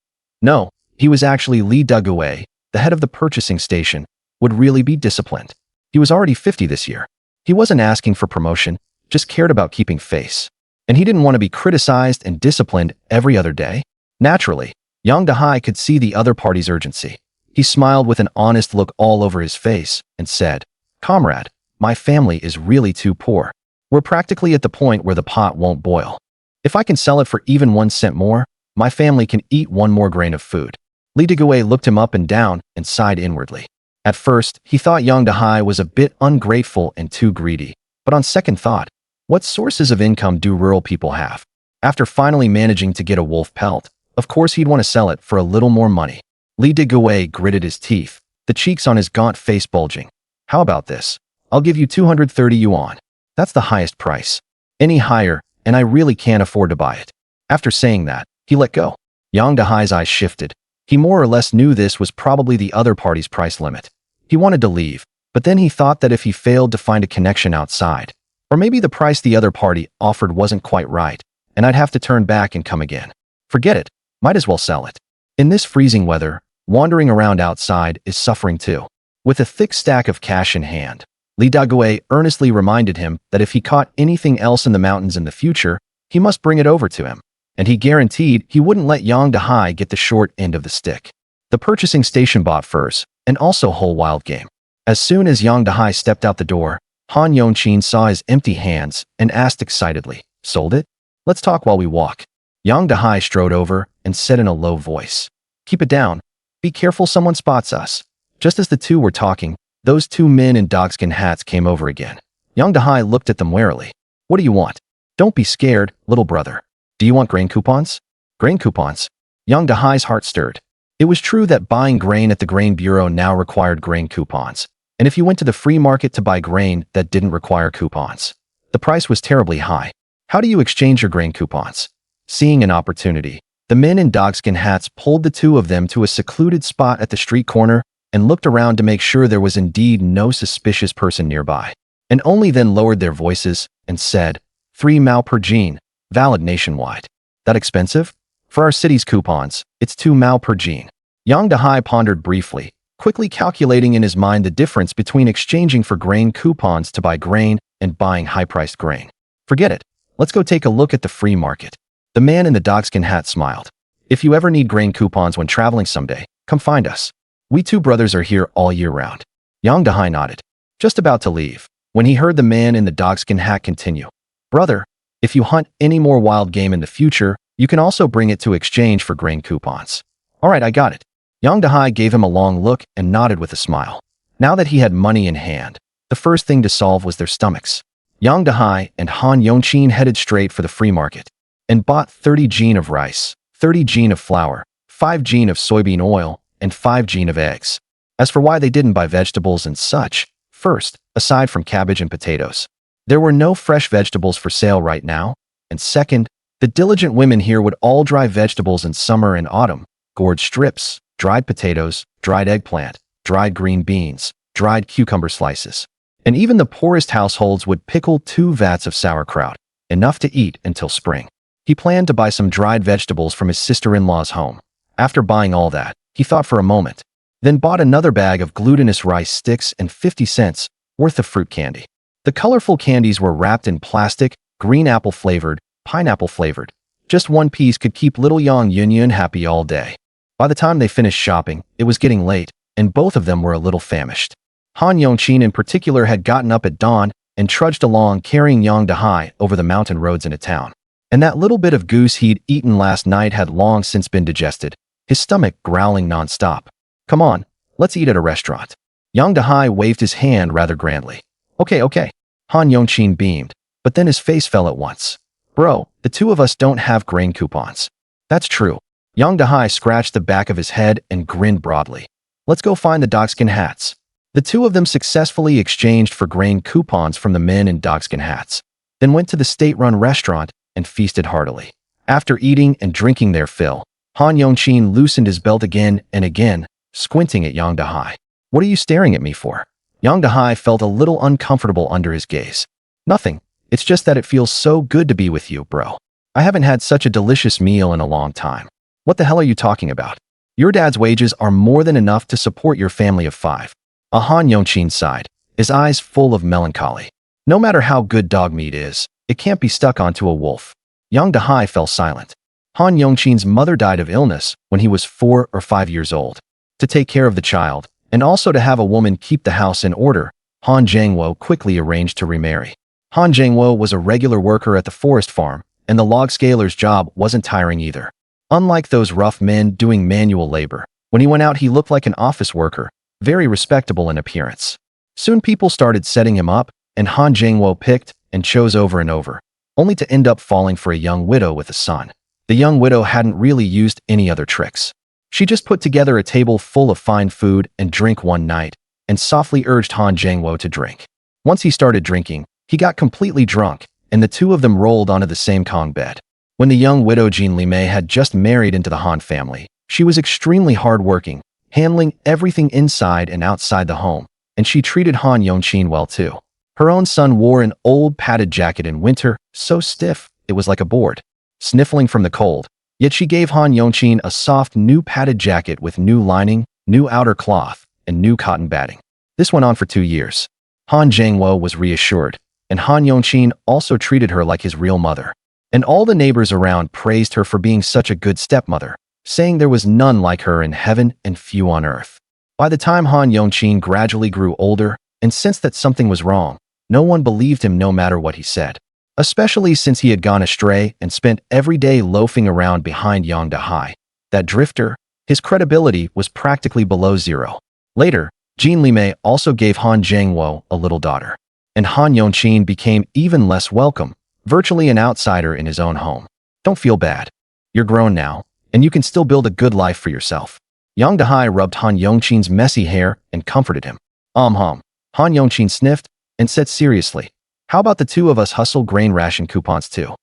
no, he was actually Li Dagui, the head of the purchasing station, would really be disciplined. He was already 50 this year. He wasn't asking for promotion, just cared about keeping face. And he didn't want to be criticized and disciplined every other day. Naturally, young Dahai could see the other party's urgency. He smiled with an honest look all over his face and said, Comrade, my family is really too poor. We're practically at the point where the pot won't boil. If I can sell it for even 1 cent more, my family can eat 1 more grain of food. Li Dagui looked him up and down and sighed inwardly. At first, he thought young Dahai was a bit ungrateful and too greedy, but on second thought, what sources of income do rural people have? After finally managing to get a wolf pelt, of course he'd want to sell it for a little more money. Li Dagui gritted his teeth, the cheeks on his gaunt face bulging. How about this? I'll give you 230 yuan. That's the highest price. Any higher, and I really can't afford to buy it. After saying that, he let go. Yang Dahai's eyes shifted. He more or less knew this was probably the other party's price limit. He wanted to leave, but then he thought that if he failed to find a connection outside, or maybe the price the other party offered wasn't quite right, and I'd have to turn back and come again. Forget it. Might as well sell it. In this freezing weather, wandering around outside is suffering too. With a thick stack of cash in hand, Li Dagui earnestly reminded him that if he caught anything else in the mountains in the future, he must bring it over to him, and he guaranteed he wouldn't let Yang Dahai get the short end of the stick. The purchasing station bought furs, and also whole wild game. As soon as Yang Dahai stepped out the door, Han Yongqin saw his empty hands and asked excitedly, Sold it? Let's talk while we walk. Yang Dahai strode over and said in a low voice, Keep it down. Be careful someone spots us. Just as the two were talking, those 2 men in dogskin hats came over again. Yang Dahai looked at them warily. What do you want? Don't be scared, little brother. Do you want grain coupons? Grain coupons? Yang Dahai's heart stirred. It was true that buying grain at the grain bureau now required grain coupons. And if you went to the free market to buy grain that didn't require coupons, the price was terribly high. How do you exchange your grain coupons? Seeing an opportunity, the men in dogskin hats pulled the 2 of them to a secluded spot at the street corner and looked around to make sure there was indeed no suspicious person nearby, and only then lowered their voices and said, 3 mao per jean, valid nationwide. That expensive? For our city's coupons, it's 2 mao per jean. Yang Dahai pondered briefly, quickly calculating in his mind the difference between exchanging for grain coupons to buy grain and buying high-priced grain. Forget it. Let's go take a look at the free market. The man in the dogskin hat smiled. If you ever need grain coupons when traveling someday, come find us. We 2 brothers are here all year round. Yang Dahai nodded, just about to leave, when he heard the man in the dogskin hat continue. Brother, if you hunt any more wild game in the future, You can also bring it to exchange for grain coupons. All right, I got it. Yang Dahai gave him a long look and nodded with a smile. Now that he had money in hand, the first thing to solve was their stomachs. Yang Dahai and Han Yongqin headed straight for the free market and bought 30 jin of rice, 30 jin of flour, 5 jin of soybean oil, and 5 jin of eggs. As for why they didn't buy vegetables and such, first, aside from cabbage and potatoes, there were no fresh vegetables for sale right now, and second, the diligent women here would all dry vegetables in summer and autumn, gourd strips, dried potatoes, dried eggplant, dried green beans, dried cucumber slices. And even the poorest households would pickle 2 vats of sauerkraut, enough to eat until spring. He planned to buy some dried vegetables from his sister-in-law's home. After buying all that, he thought for a moment, then bought another bag of glutinous rice sticks and 50 cents worth of fruit candy. The colorful candies were wrapped in plastic, green apple flavored, pineapple flavored. Just one piece could keep little Yang Yunyun happy all day. By the time they finished shopping, it was getting late, and both of them were a little famished. Han Yongqin in particular had gotten up at dawn and trudged along carrying Yang Dahai over the mountain roads into town. And that little bit of goose he'd eaten last night had long since been digested, his stomach growling nonstop. Come on, let's eat at a restaurant. Yang Dahai waved his hand rather grandly. Okay. Han Yongqin beamed, but then his face fell at once. Bro, the two of us don't have grain coupons. That's true. Yang Dahai scratched the back of his head and grinned broadly. Let's go find the dogskin hats. The two of them successfully exchanged for grain coupons from the men in dogskin hats, then went to the state-run restaurant and feasted heartily. After eating and drinking their fill, Han Yongqin loosened his belt again and again, squinting at Yang Dahai. What are you staring at me for? Yang Dahai felt a little uncomfortable under his gaze. Nothing. It's just that it feels so good to be with you, bro. I haven't had such a delicious meal in a long time. What the hell are you talking about? Your dad's wages are more than enough to support your family of 5. Han Yongqin sighed, his eyes full of melancholy. No matter how good dog meat is, it can't be stuck onto a wolf. Yang Dahai fell silent. Han Yongqin's mother died of illness when he was 4 or 5 years old. To take care of the child, and also to have a woman keep the house in order, Han Zhangwo quickly arranged to remarry. Han Zhangwo was a regular worker at the forest farm, and the log scaler's job wasn't tiring either. Unlike those rough men doing manual labor, when he went out he looked like an office worker, very respectable in appearance. Soon people started setting him up, and Han Zhangwo picked and chose over and over, only to end up falling for a young widow with a son. The young widow hadn't really used any other tricks. She just put together a table full of fine food and drink one night, and softly urged Han Zhangwo to drink. Once he started drinking, he got completely drunk, and the two of them rolled onto the same Kong bed. When the young widow Jin Limei had just married into the Han family, she was extremely hardworking, handling everything inside and outside the home, and she treated Han Yongqin well too. Her own son wore an old padded jacket in winter, so stiff it was like a board, sniffling from the cold, yet she gave Han Yongqin a soft new padded jacket with new lining, new outer cloth, and new cotton batting. This went on for 2 years. Han Zhangwo was reassured, and Han Yongqin also treated her like his real mother. And all the neighbors around praised her for being such a good stepmother, saying there was none like her in heaven and few on earth. By the time Han Yongqin gradually grew older and sensed that something was wrong, no one believed him no matter what he said, especially since he had gone astray and spent every day loafing around behind Yang Dahai. That drifter, his credibility was practically below zero. Later, Jin Limei also gave Han Zhangwo a little daughter, and Han Yongqin became even less welcome, virtually an outsider in his own home. Don't feel bad. You're grown now, and you can still build a good life for yourself. Yang Dahai rubbed Han Yongqin's messy hair and comforted him. Han Yongqin sniffed and said seriously, how about the two of us hustle grain ration coupons too?